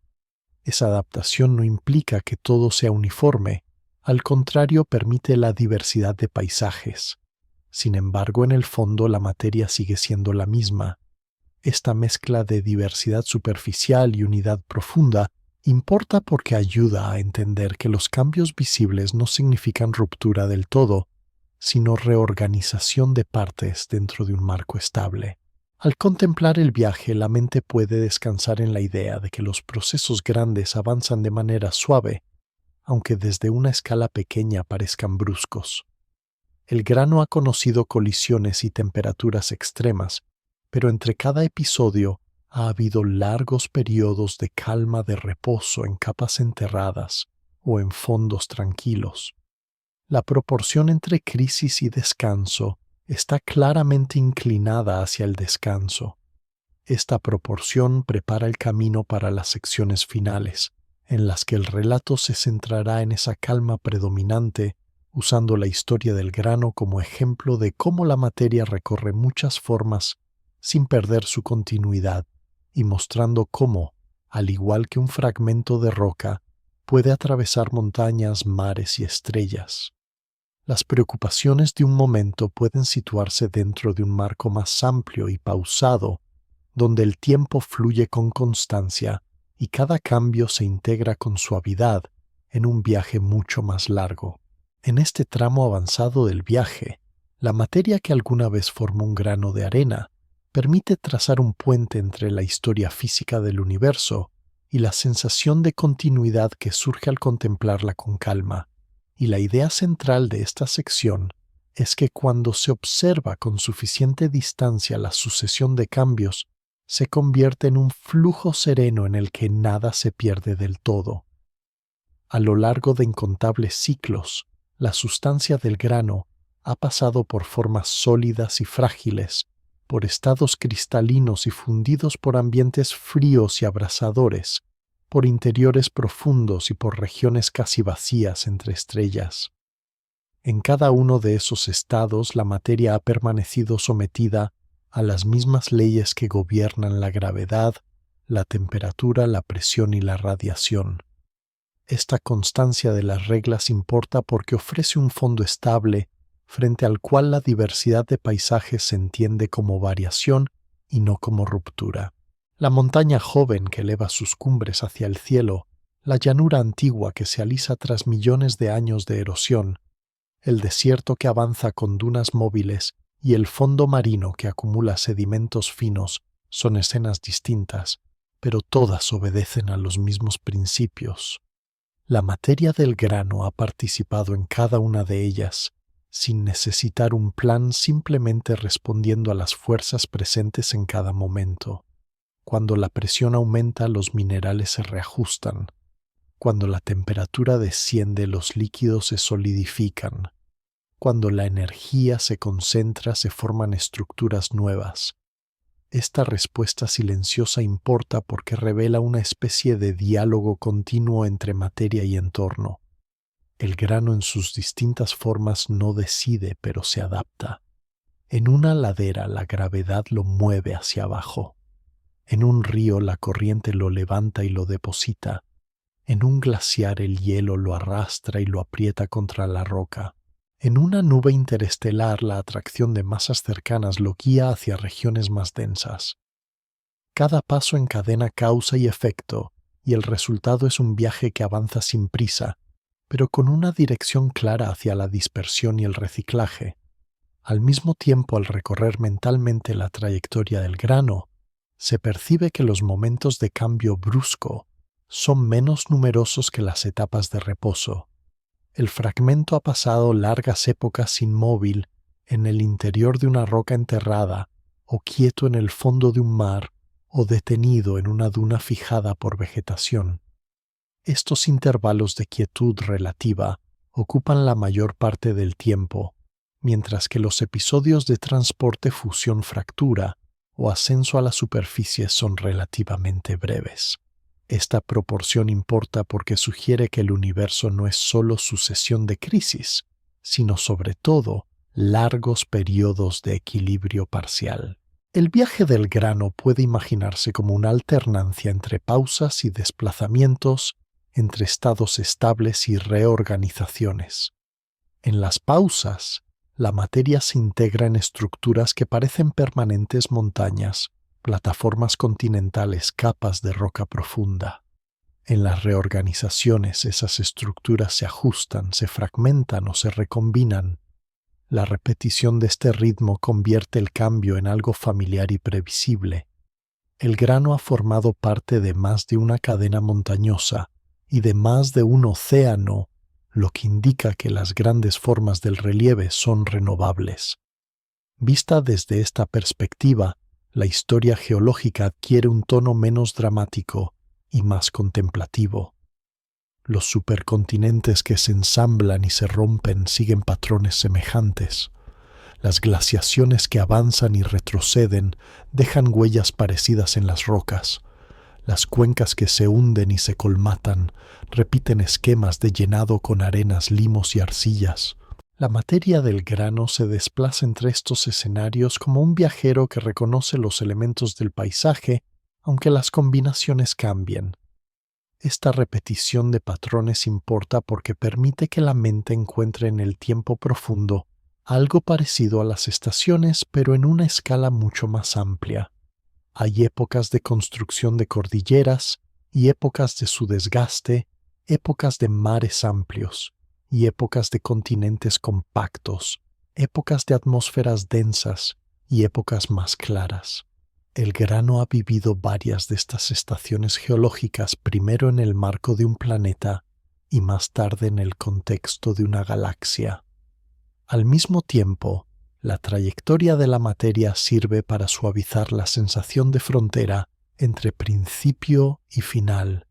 Speaker 1: Esa adaptación no implica que todo sea uniforme, al contrario, permite la diversidad de paisajes. Sin embargo, en el fondo la materia sigue siendo la misma. Esta mezcla de diversidad superficial y unidad profunda importa porque ayuda a entender que los cambios visibles no significan ruptura del todo, sino reorganización de partes dentro de un marco estable. Al contemplar el viaje, la mente puede descansar en la idea de que los procesos grandes avanzan de manera suave, aunque desde una escala pequeña parezcan bruscos. El grano ha conocido colisiones y temperaturas extremas, pero entre cada episodio ha habido largos periodos de calma, de reposo en capas enterradas o en fondos tranquilos. La proporción entre crisis y descanso está claramente inclinada hacia el descanso. Esta proporción prepara el camino para las secciones finales, en las que el relato se centrará en esa calma predominante, usando la historia del grano como ejemplo de cómo la materia recorre muchas formas sin perder su continuidad, y mostrando cómo, al igual que un fragmento de roca, puede atravesar montañas, mares y estrellas. Las preocupaciones de un momento pueden situarse dentro de un marco más amplio y pausado, donde el tiempo fluye con constancia y cada cambio se integra con suavidad en un viaje mucho más largo. En este tramo avanzado del viaje, la materia que alguna vez formó un grano de arena permite trazar un puente entre la historia física del universo y la sensación de continuidad que surge al contemplarla con calma. Y la idea central de esta sección es que cuando se observa con suficiente distancia la sucesión de cambios, se convierte en un flujo sereno en el que nada se pierde del todo. A lo largo de incontables ciclos, la sustancia del grano ha pasado por formas sólidas y frágiles, por estados cristalinos y fundidos por ambientes fríos y abrasadores, por interiores profundos y por regiones casi vacías entre estrellas. En cada uno de esos estados la materia ha permanecido sometida a las mismas leyes que gobiernan la gravedad, la temperatura, la presión y la radiación. Esta constancia de las reglas importa porque ofrece un fondo estable frente al cual la diversidad de paisajes se entiende como variación y no como ruptura. La montaña joven que eleva sus cumbres hacia el cielo, la llanura antigua que se alisa tras millones de años de erosión, el desierto que avanza con dunas móviles y el fondo marino que acumula sedimentos finos son escenas distintas, pero todas obedecen a los mismos principios. La materia del grano ha participado en cada una de ellas, sin necesitar un plan, simplemente respondiendo a las fuerzas presentes en cada momento. Cuando la presión aumenta, los minerales se reajustan. Cuando la temperatura desciende, los líquidos se solidifican. Cuando la energía se concentra, se forman estructuras nuevas. Esta respuesta silenciosa importa porque revela una especie de diálogo continuo entre materia y entorno. El grano en sus distintas formas no decide, pero se adapta. En una ladera la gravedad lo mueve hacia abajo. En un río la corriente lo levanta y lo deposita. En un glaciar el hielo lo arrastra y lo aprieta contra la roca. En una nube interestelar la atracción de masas cercanas lo guía hacia regiones más densas. Cada paso encadena causa y efecto, y el resultado es un viaje que avanza sin prisa, pero con una dirección clara hacia la dispersión y el reciclaje. Al mismo tiempo, al recorrer mentalmente la trayectoria del grano, se percibe que los momentos de cambio brusco son menos numerosos que las etapas de reposo. El fragmento ha pasado largas épocas inmóvil en el interior de una roca enterrada, o quieto en el fondo de un mar, o detenido en una duna fijada por vegetación. Estos intervalos de quietud relativa ocupan la mayor parte del tiempo, mientras que los episodios de transporte, fusión, fractura o ascenso a la superficie son relativamente breves. Esta proporción importa porque sugiere que el universo no es solo sucesión de crisis, sino sobre todo largos periodos de equilibrio parcial. El viaje del grano puede imaginarse como una alternancia entre pausas y desplazamientos, entre estados estables y reorganizaciones. En las pausas, la materia se integra en estructuras que parecen permanentes montañas, plataformas continentales, capas de roca profunda. En las reorganizaciones, esas estructuras se ajustan, se fragmentan o se recombinan. La repetición de este ritmo convierte el cambio en algo familiar y previsible. El grano ha formado parte de más de una cadena montañosa y de más de un océano, lo que indica que las grandes formas del relieve son renovables. Vista desde esta perspectiva, la historia geológica adquiere un tono menos dramático y más contemplativo. Los supercontinentes que se ensamblan y se rompen siguen patrones semejantes. Las glaciaciones que avanzan y retroceden dejan huellas parecidas en las rocas. Las cuencas que se hunden y se colmatan repiten esquemas de llenado con arenas, limos y arcillas. La materia del grano se desplaza entre estos escenarios como un viajero que reconoce los elementos del paisaje, aunque las combinaciones cambien. Esta repetición de patrones importa porque permite que la mente encuentre en el tiempo profundo algo parecido a las estaciones, pero en una escala mucho más amplia. Hay épocas de construcción de cordilleras y épocas de su desgaste, épocas de mares amplios y épocas de continentes compactos, épocas de atmósferas densas y épocas más claras. El grano ha vivido varias de estas estaciones geológicas, primero en el marco de un planeta y más tarde en el contexto de una galaxia. Al mismo tiempo, la trayectoria de la materia sirve para suavizar la sensación de frontera entre principio y final.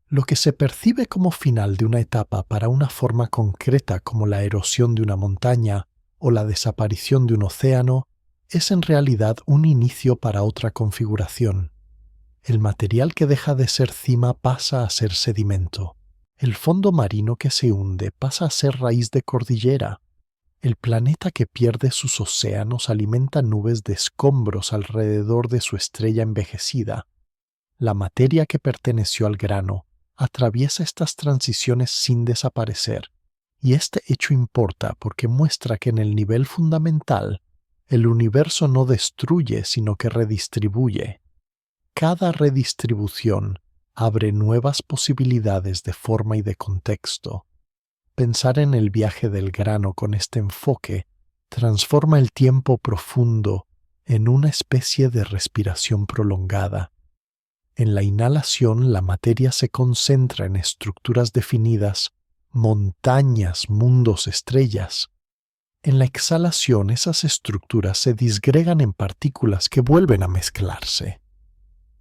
Speaker 1: Lo que se percibe como final de una etapa para una forma concreta como la erosión de una montaña o la desaparición de un océano es en realidad un inicio para otra configuración. El material que deja de ser cima pasa a ser sedimento. El fondo marino que se hunde pasa a ser raíz de cordillera. El planeta que pierde sus océanos alimenta nubes de escombros alrededor de su estrella envejecida. La materia que perteneció al grano atraviesa estas transiciones sin desaparecer, y este hecho importa porque muestra que en el nivel fundamental, el universo no destruye sino que redistribuye. Cada redistribución abre nuevas posibilidades de forma y de contexto. Pensar en el viaje del grano con este enfoque transforma el tiempo profundo en una especie de respiración prolongada. En la inhalación, la materia se concentra en estructuras definidas, montañas, mundos, estrellas. En la exhalación, esas estructuras se disgregan en partículas que vuelven a mezclarse.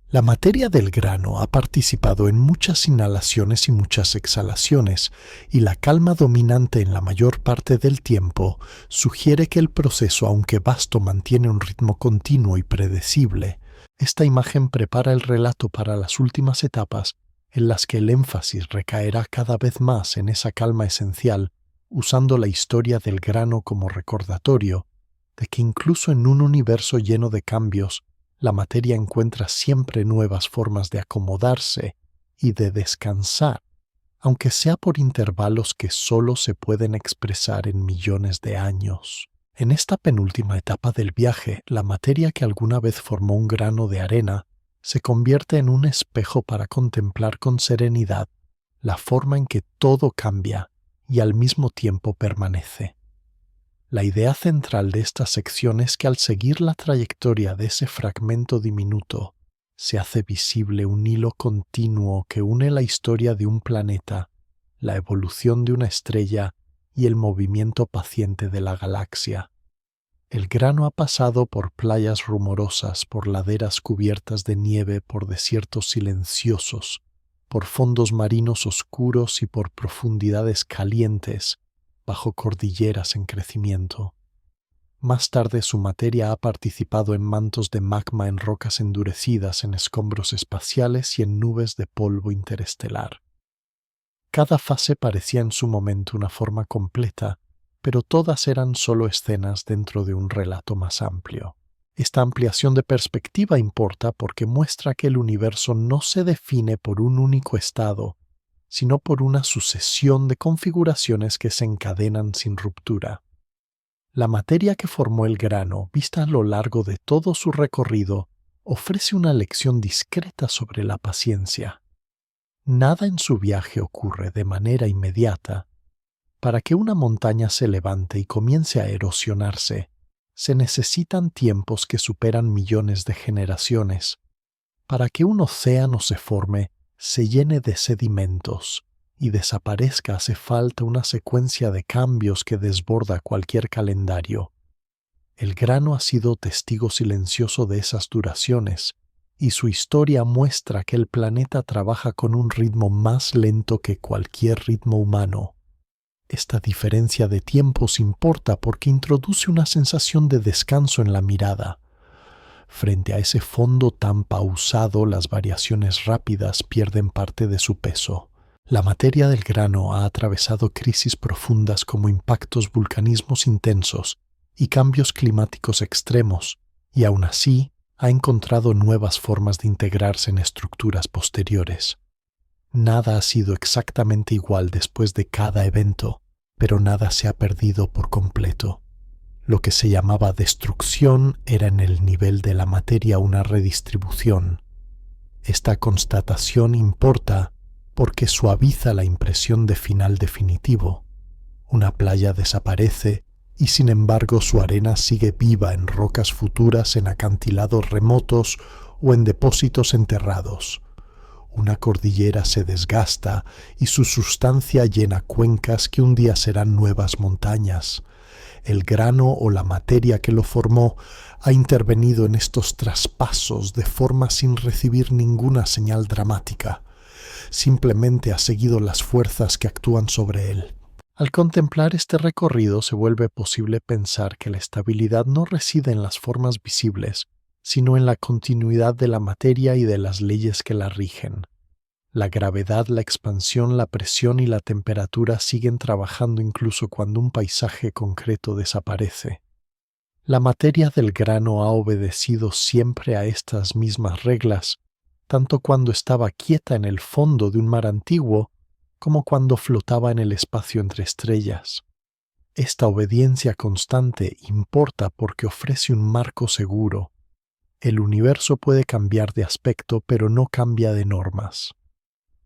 Speaker 1: La materia del grano ha participado en muchas inhalaciones y muchas exhalaciones, y la calma dominante en la mayor parte del tiempo sugiere que el proceso, aunque vasto, mantiene un ritmo continuo y predecible. Esta imagen prepara el relato para las últimas etapas, en las que el énfasis recaerá cada vez más en esa calma esencial, usando la historia del grano como recordatorio de que incluso en un universo lleno de cambios, la materia encuentra siempre nuevas formas de acomodarse y de descansar, aunque sea por intervalos que solo se pueden expresar en millones de años. En esta penúltima etapa del viaje, la materia que alguna vez formó un grano de arena se convierte en un espejo para contemplar con serenidad la forma en que todo cambia y al mismo tiempo permanece. La idea central de esta sección es que al seguir la trayectoria de ese fragmento diminuto, se hace visible un hilo continuo que une la historia de un planeta, la evolución de una estrella y el movimiento paciente de la galaxia. El grano ha pasado por playas rumorosas, por laderas cubiertas de nieve, por desiertos silenciosos, por fondos marinos oscuros y por profundidades calientes, bajo cordilleras en crecimiento. Más tarde su materia ha participado en mantos de magma, en rocas endurecidas, en escombros espaciales y en nubes de polvo interestelar. Cada fase parecía en su momento una forma completa, pero todas eran solo escenas dentro de un relato más amplio. Esta ampliación de perspectiva importa porque muestra que el universo no se define por un único estado, sino por una sucesión de configuraciones que se encadenan sin ruptura. La materia que formó el grano, vista a lo largo de todo su recorrido, ofrece una lección discreta sobre la paciencia. Nada en su viaje ocurre de manera inmediata. Para que una montaña se levante y comience a erosionarse, se necesitan tiempos que superan millones de generaciones. Para que un océano se forme, se llene de sedimentos y desaparezca, hace falta una secuencia de cambios que desborda cualquier calendario. El grano ha sido testigo silencioso de esas duraciones, y su historia muestra que el planeta trabaja con un ritmo más lento que cualquier ritmo humano. Esta diferencia de tiempos importa porque introduce una sensación de descanso en la mirada. Frente a ese fondo tan pausado, las variaciones rápidas pierden parte de su peso. La materia del grano ha atravesado crisis profundas como impactos, vulcanismos intensos y cambios climáticos extremos, y aún así ha encontrado nuevas formas de integrarse en estructuras posteriores. Nada ha sido exactamente igual después de cada evento, pero nada se ha perdido por completo. Lo que se llamaba destrucción era en el nivel de la materia una redistribución. Esta constatación importa porque suaviza la impresión de final definitivo. Una playa desaparece y sin embargo su arena sigue viva en rocas futuras, en acantilados remotos o en depósitos enterrados. Una cordillera se desgasta y su sustancia llena cuencas que un día serán nuevas montañas. El grano o la materia que lo formó ha intervenido en estos traspasos de forma sin recibir ninguna señal dramática. Simplemente ha seguido las fuerzas que actúan sobre él. Al contemplar este recorrido se vuelve posible pensar que la estabilidad no reside en las formas visibles, sino en la continuidad de la materia y de las leyes que la rigen. La gravedad, la expansión, la presión y la temperatura siguen trabajando incluso cuando un paisaje concreto desaparece. La materia del grano ha obedecido siempre a estas mismas reglas, tanto cuando estaba quieta en el fondo de un mar antiguo como cuando flotaba en el espacio entre estrellas. Esta obediencia constante importa porque ofrece un marco seguro. El universo puede cambiar de aspecto, pero no cambia de normas.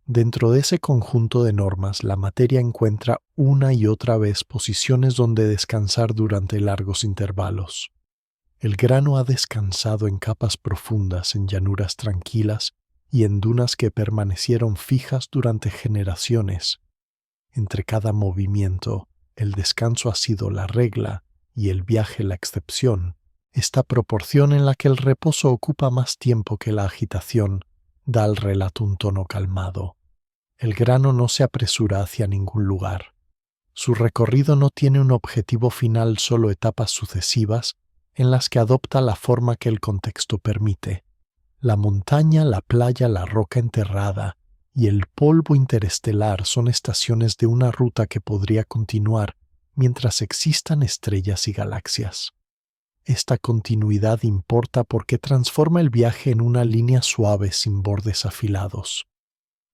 Speaker 1: Dentro de ese conjunto de normas, la materia encuentra una y otra vez posiciones donde descansar durante largos intervalos. El grano ha descansado en capas profundas, en llanuras tranquilas y en dunas que permanecieron fijas durante generaciones. Entre cada movimiento, el descanso ha sido la regla y el viaje la excepción. Esta proporción en la que el reposo ocupa más tiempo que la agitación da al relato un tono calmado. El grano no se apresura hacia ningún lugar. Su recorrido no tiene un objetivo final, solo etapas sucesivas en las que adopta la forma que el contexto permite. La montaña, la playa, la roca enterrada y el polvo interestelar son estaciones de una ruta que podría continuar mientras existan estrellas y galaxias. Esta continuidad importa porque transforma el viaje en una línea suave sin bordes afilados.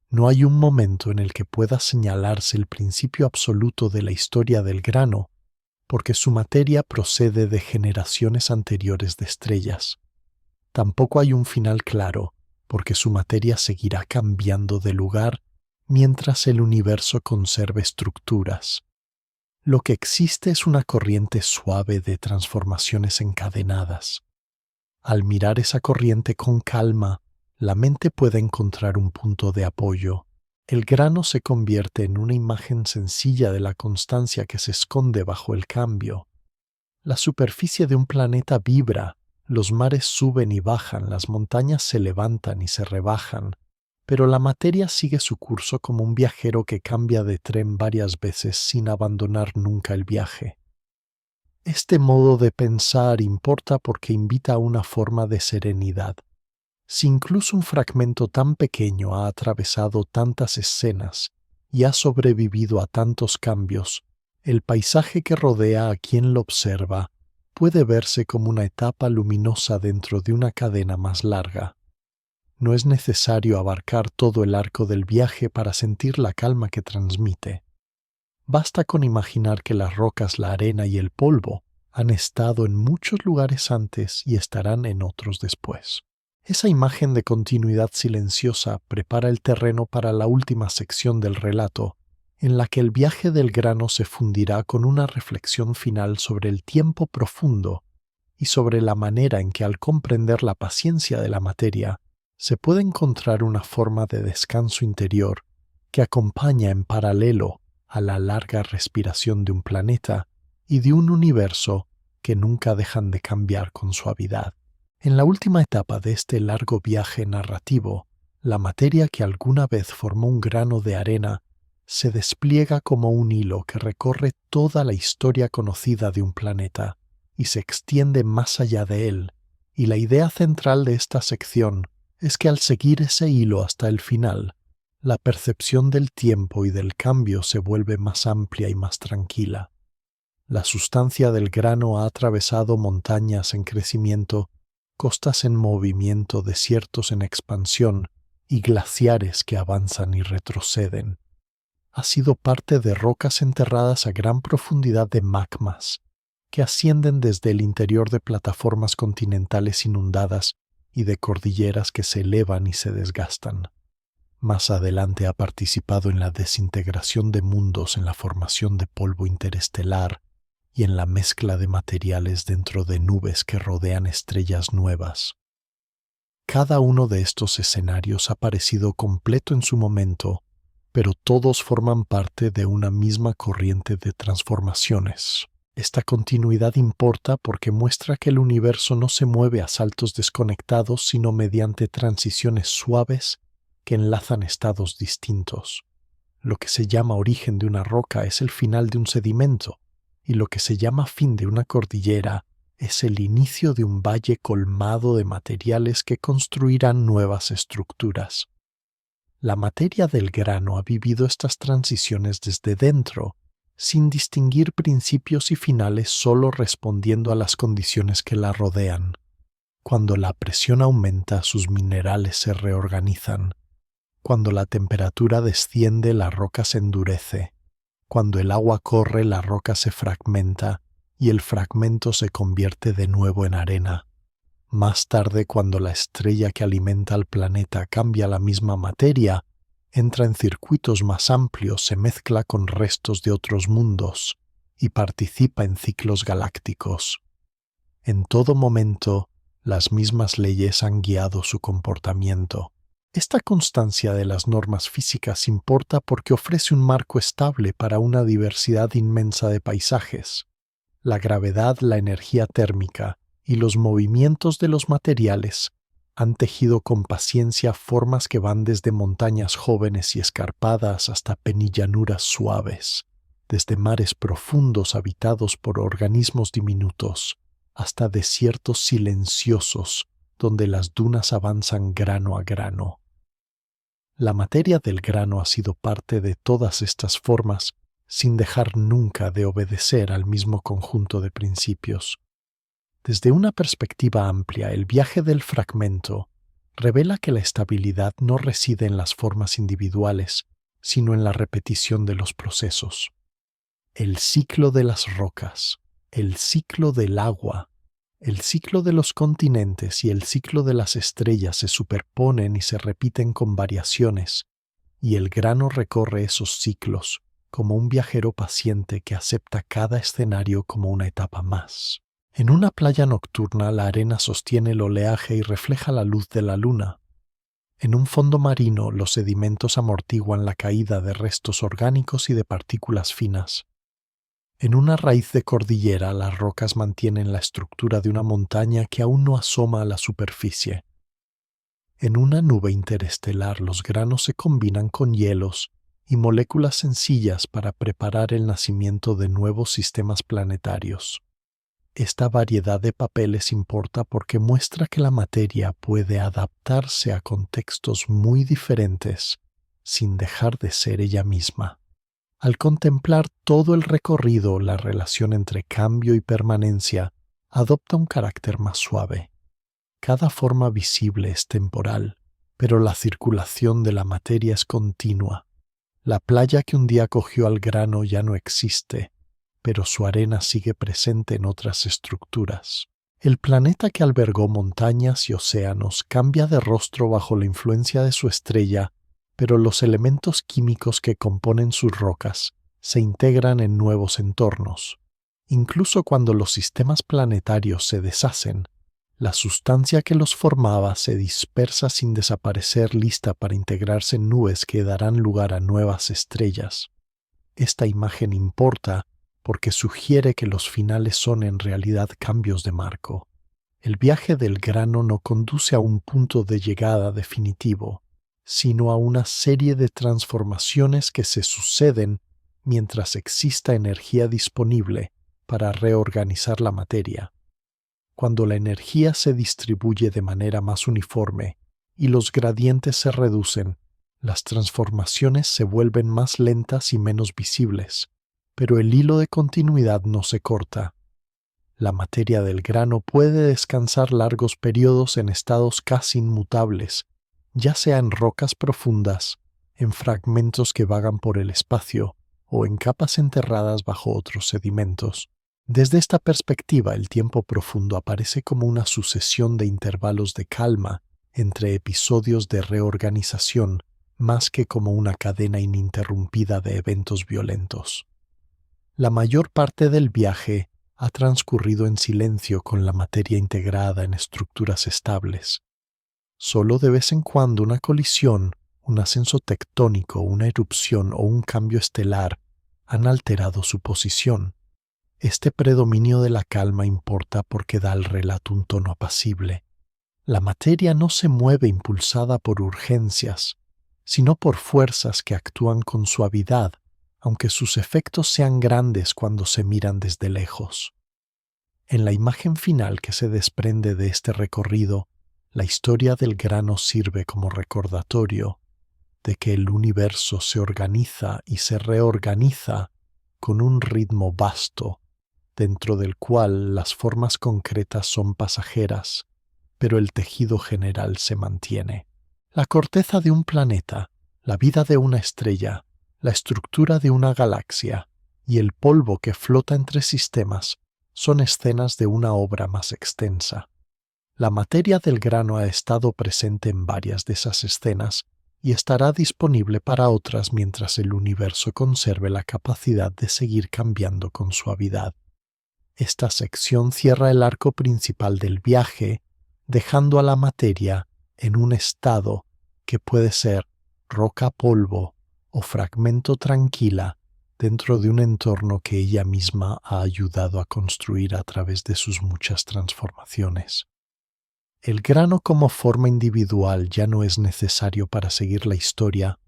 Speaker 1: No hay un momento en el que pueda señalarse el principio absoluto de la historia del grano, porque su materia procede de generaciones anteriores de estrellas. Tampoco hay un final claro, porque su materia seguirá cambiando de lugar mientras el universo conserve estructuras. Lo que existe es una corriente suave de transformaciones encadenadas. Al mirar esa corriente con calma, la mente puede encontrar un punto de apoyo. El grano se convierte en una imagen sencilla de la constancia que se esconde bajo el cambio. La superficie de un planeta vibra, los mares suben y bajan, las montañas se levantan y se rebajan, pero la materia sigue su curso como un viajero que cambia de tren varias veces sin abandonar nunca el viaje. Este modo de pensar importa porque invita a una forma de serenidad. Si incluso un fragmento tan pequeño ha atravesado tantas escenas y ha sobrevivido a tantos cambios, el paisaje que rodea a quien lo observa puede verse como una etapa luminosa dentro de una cadena más larga. No es necesario abarcar todo el arco del viaje para sentir la calma que transmite. Basta con imaginar que las rocas, la arena y el polvo han estado en muchos lugares antes y estarán en otros después. Esa imagen de continuidad silenciosa prepara el terreno para la última sección del relato, en la que el viaje del grano se fundirá con una reflexión final sobre el tiempo profundo y sobre la manera en que, al comprender la paciencia de la materia, se puede encontrar una forma de descanso interior que acompaña en paralelo a la larga respiración de un planeta y de un universo que nunca dejan de cambiar con suavidad. En la última etapa de este largo viaje narrativo, la materia que alguna vez formó un grano de arena se despliega como un hilo que recorre toda la historia conocida de un planeta y se extiende más allá de él, y la idea central de esta sección es que al seguir ese hilo hasta el final, la percepción del tiempo y del cambio se vuelve más amplia y más tranquila. La sustancia del grano ha atravesado montañas en crecimiento, costas en movimiento, desiertos en expansión y glaciares que avanzan y retroceden. Ha sido parte de rocas enterradas a gran profundidad de magmas, que ascienden desde el interior de plataformas continentales inundadas y de cordilleras que se elevan y se desgastan. Más adelante ha participado en la desintegración de mundos, en la formación de polvo interestelar y en la mezcla de materiales dentro de nubes que rodean estrellas nuevas. Cada uno de estos escenarios ha parecido completo en su momento, pero todos forman parte de una misma corriente de transformaciones. Esta continuidad importa porque muestra que el universo no se mueve a saltos desconectados, sino mediante transiciones suaves que enlazan estados distintos. Lo que se llama origen de una roca es el final de un sedimento, y lo que se llama fin de una cordillera Es el inicio de un valle colmado de materiales que construirán nuevas estructuras. La materia del grano ha vivido estas transiciones desde dentro, sin distinguir principios y finales, solo respondiendo a las condiciones que la rodean. Cuando la presión aumenta, sus minerales se reorganizan. Cuando la temperatura desciende, la roca se endurece. Cuando el agua corre, la roca se fragmenta y el fragmento se convierte de nuevo en arena. Más tarde, cuando la estrella que alimenta al planeta cambia la misma materia, entra en circuitos más amplios, se mezcla con restos de otros mundos y participa en ciclos galácticos. En todo momento, las mismas leyes han guiado su comportamiento. Esta constancia de las normas físicas importa porque ofrece un marco estable para una diversidad inmensa de paisajes. La gravedad, la energía térmica y los movimientos de los materiales han tejido con paciencia formas que van desde montañas jóvenes y escarpadas hasta penillanuras suaves, desde mares profundos habitados por organismos diminutos, hasta desiertos silenciosos donde las dunas avanzan grano a grano. La materia del grano ha sido parte de todas estas formas sin dejar nunca de obedecer al mismo conjunto de principios. Desde una perspectiva amplia, el viaje del fragmento revela que la estabilidad no reside en las formas individuales, sino en la repetición de los procesos. El ciclo de las rocas, el ciclo del agua, el ciclo de los continentes y el ciclo de las estrellas se superponen y se repiten con variaciones, y el grano recorre esos ciclos como un viajero paciente que acepta cada escenario como una etapa más. En una playa nocturna, la arena sostiene el oleaje y refleja la luz de la luna. En un fondo marino, los sedimentos amortiguan la caída de restos orgánicos y de partículas finas. En una raíz de cordillera, las rocas mantienen la estructura de una montaña que aún no asoma a la superficie. En una nube interestelar, los granos se combinan con hielos y moléculas sencillas para preparar el nacimiento de nuevos sistemas planetarios. Esta variedad de papeles importa porque muestra que la materia puede adaptarse a contextos muy diferentes sin dejar de ser ella misma. Al contemplar todo el recorrido, la relación entre cambio y permanencia adopta un carácter más suave. Cada forma visible es temporal, pero la circulación de la materia es continua. La playa que un día cogió al grano ya no existe, pero su arena sigue presente en otras estructuras. El planeta que albergó montañas y océanos cambia de rostro bajo la influencia de su estrella, pero los elementos químicos que componen sus rocas se integran en nuevos entornos. Incluso cuando los sistemas planetarios se deshacen, la sustancia que los formaba se dispersa sin desaparecer, lista para integrarse en nubes que darán lugar a nuevas estrellas. Esta imagen importa porque sugiere que los finales son en realidad cambios de marco. El viaje del grano no conduce a un punto de llegada definitivo, sino a una serie de transformaciones que se suceden mientras exista energía disponible para reorganizar la materia. Cuando la energía se distribuye de manera más uniforme y los gradientes se reducen, las transformaciones se vuelven más lentas y menos visibles, pero el hilo de continuidad no se corta. La materia del grano puede descansar largos periodos en estados casi inmutables, ya sea en rocas profundas, en fragmentos que vagan por el espacio o en capas enterradas bajo otros sedimentos. Desde esta perspectiva, el tiempo profundo aparece como una sucesión de intervalos de calma entre episodios de reorganización, más que como una cadena ininterrumpida de eventos violentos. La mayor parte del viaje ha transcurrido en silencio con la materia integrada en estructuras estables. Solo de vez en cuando una colisión, un ascenso tectónico, una erupción o un cambio estelar han alterado su posición. Este predominio de la calma importa porque da al relato un tono apacible. La materia no se mueve impulsada por urgencias, sino por fuerzas que actúan con suavidad, aunque sus efectos sean grandes cuando se miran desde lejos. En la imagen final que se desprende de este recorrido, la historia del grano sirve como recordatorio de que el universo se organiza y se reorganiza con un ritmo vasto, dentro del cual las formas concretas son pasajeras, pero el tejido general se mantiene. La corteza de un planeta, la vida de una estrella, la estructura de una galaxia y el polvo que flota entre sistemas son escenas de una obra más extensa. La materia del grano ha estado presente en varias de esas escenas y estará disponible para otras mientras el universo conserve la capacidad de seguir cambiando con suavidad. Esta sección cierra el arco principal del viaje, dejando a la materia en un estado que puede ser roca-polvo o fragmento tranquila dentro de un entorno que ella misma ha ayudado a construir a través de sus muchas transformaciones. El grano como forma individual ya no es necesario para seguir la historia.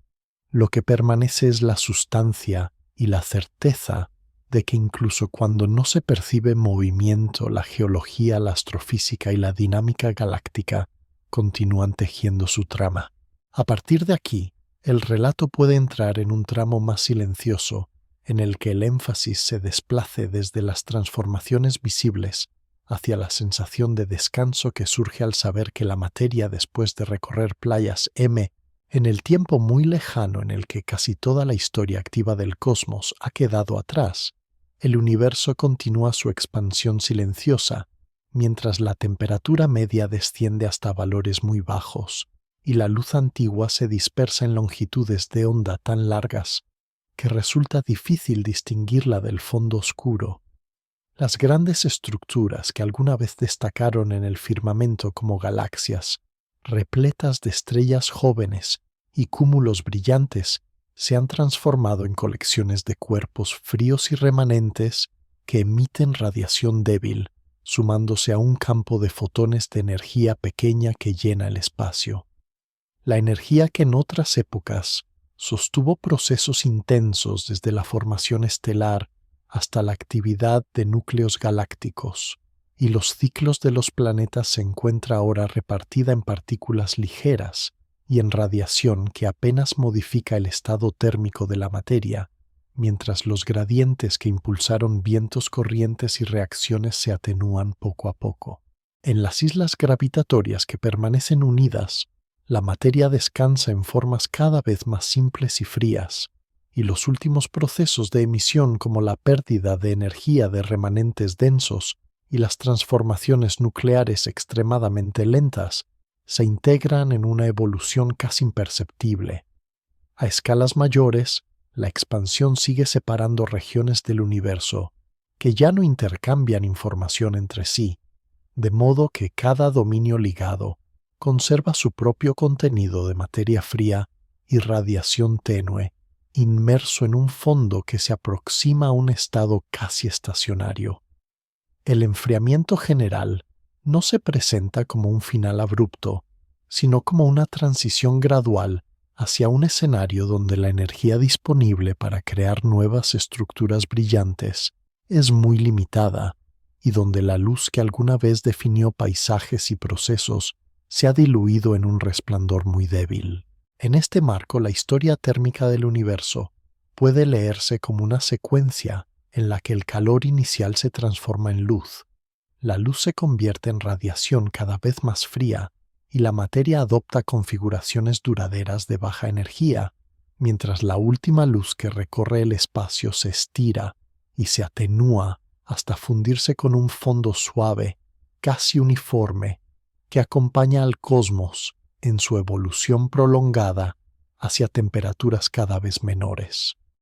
Speaker 1: Lo que permanece es la sustancia y la certeza de que incluso cuando no se percibe movimiento, la geología, la astrofísica y la dinámica galáctica continúan tejiendo su trama. A partir de aquí, el relato puede entrar en un tramo más silencioso, en el que el énfasis se desplace desde las transformaciones visibles hacia la sensación de descanso que surge al saber que la materia, después de recorrer playas M, en el tiempo muy lejano en el que casi toda la historia activa del cosmos ha quedado atrás, el universo continúa su expansión silenciosa, mientras la temperatura media desciende hasta valores muy bajos, y la luz antigua se dispersa en longitudes de onda tan largas que resulta difícil distinguirla del fondo oscuro. Las grandes estructuras que alguna vez destacaron en el firmamento como galaxias, repletas de estrellas jóvenes y cúmulos brillantes, se han transformado en colecciones de cuerpos fríos y remanentes que emiten radiación débil, sumándose a un campo de fotones de energía pequeña que llena el espacio. La energía que en otras épocas sostuvo procesos intensos desde la formación estelar hasta la actividad de núcleos galácticos, y los ciclos de los planetas se encuentra ahora repartida en partículas ligeras y en radiación que apenas modifica el estado térmico de la materia, mientras los gradientes que impulsaron vientos corrientes y reacciones se atenúan poco a poco. En las islas gravitatorias que permanecen unidas, la materia descansa en formas cada vez más simples y frías, y los últimos procesos de emisión como la pérdida de energía de remanentes densos y las transformaciones nucleares extremadamente lentas se integran en una evolución casi imperceptible. A escalas mayores, la expansión sigue separando regiones del universo que ya no intercambian información entre sí, de modo que cada dominio ligado conserva su propio contenido de materia fría y radiación tenue, inmerso en un fondo que se aproxima a un estado casi estacionario. El enfriamiento general no se presenta como un final abrupto, sino como una transición gradual hacia un escenario donde la energía disponible para crear nuevas estructuras brillantes es muy limitada y donde la luz que alguna vez definió paisajes y procesos se ha diluido en un resplandor muy débil. En este marco, la historia térmica del universo puede leerse como una secuencia en la que el calor inicial se transforma en luz, la luz se convierte en radiación cada vez más fría y la materia adopta configuraciones duraderas de baja energía, mientras la última luz que recorre el espacio se estira y se atenúa hasta fundirse con un fondo suave, casi uniforme, que acompaña al cosmos en su evolución prolongada hacia temperaturas cada vez menores.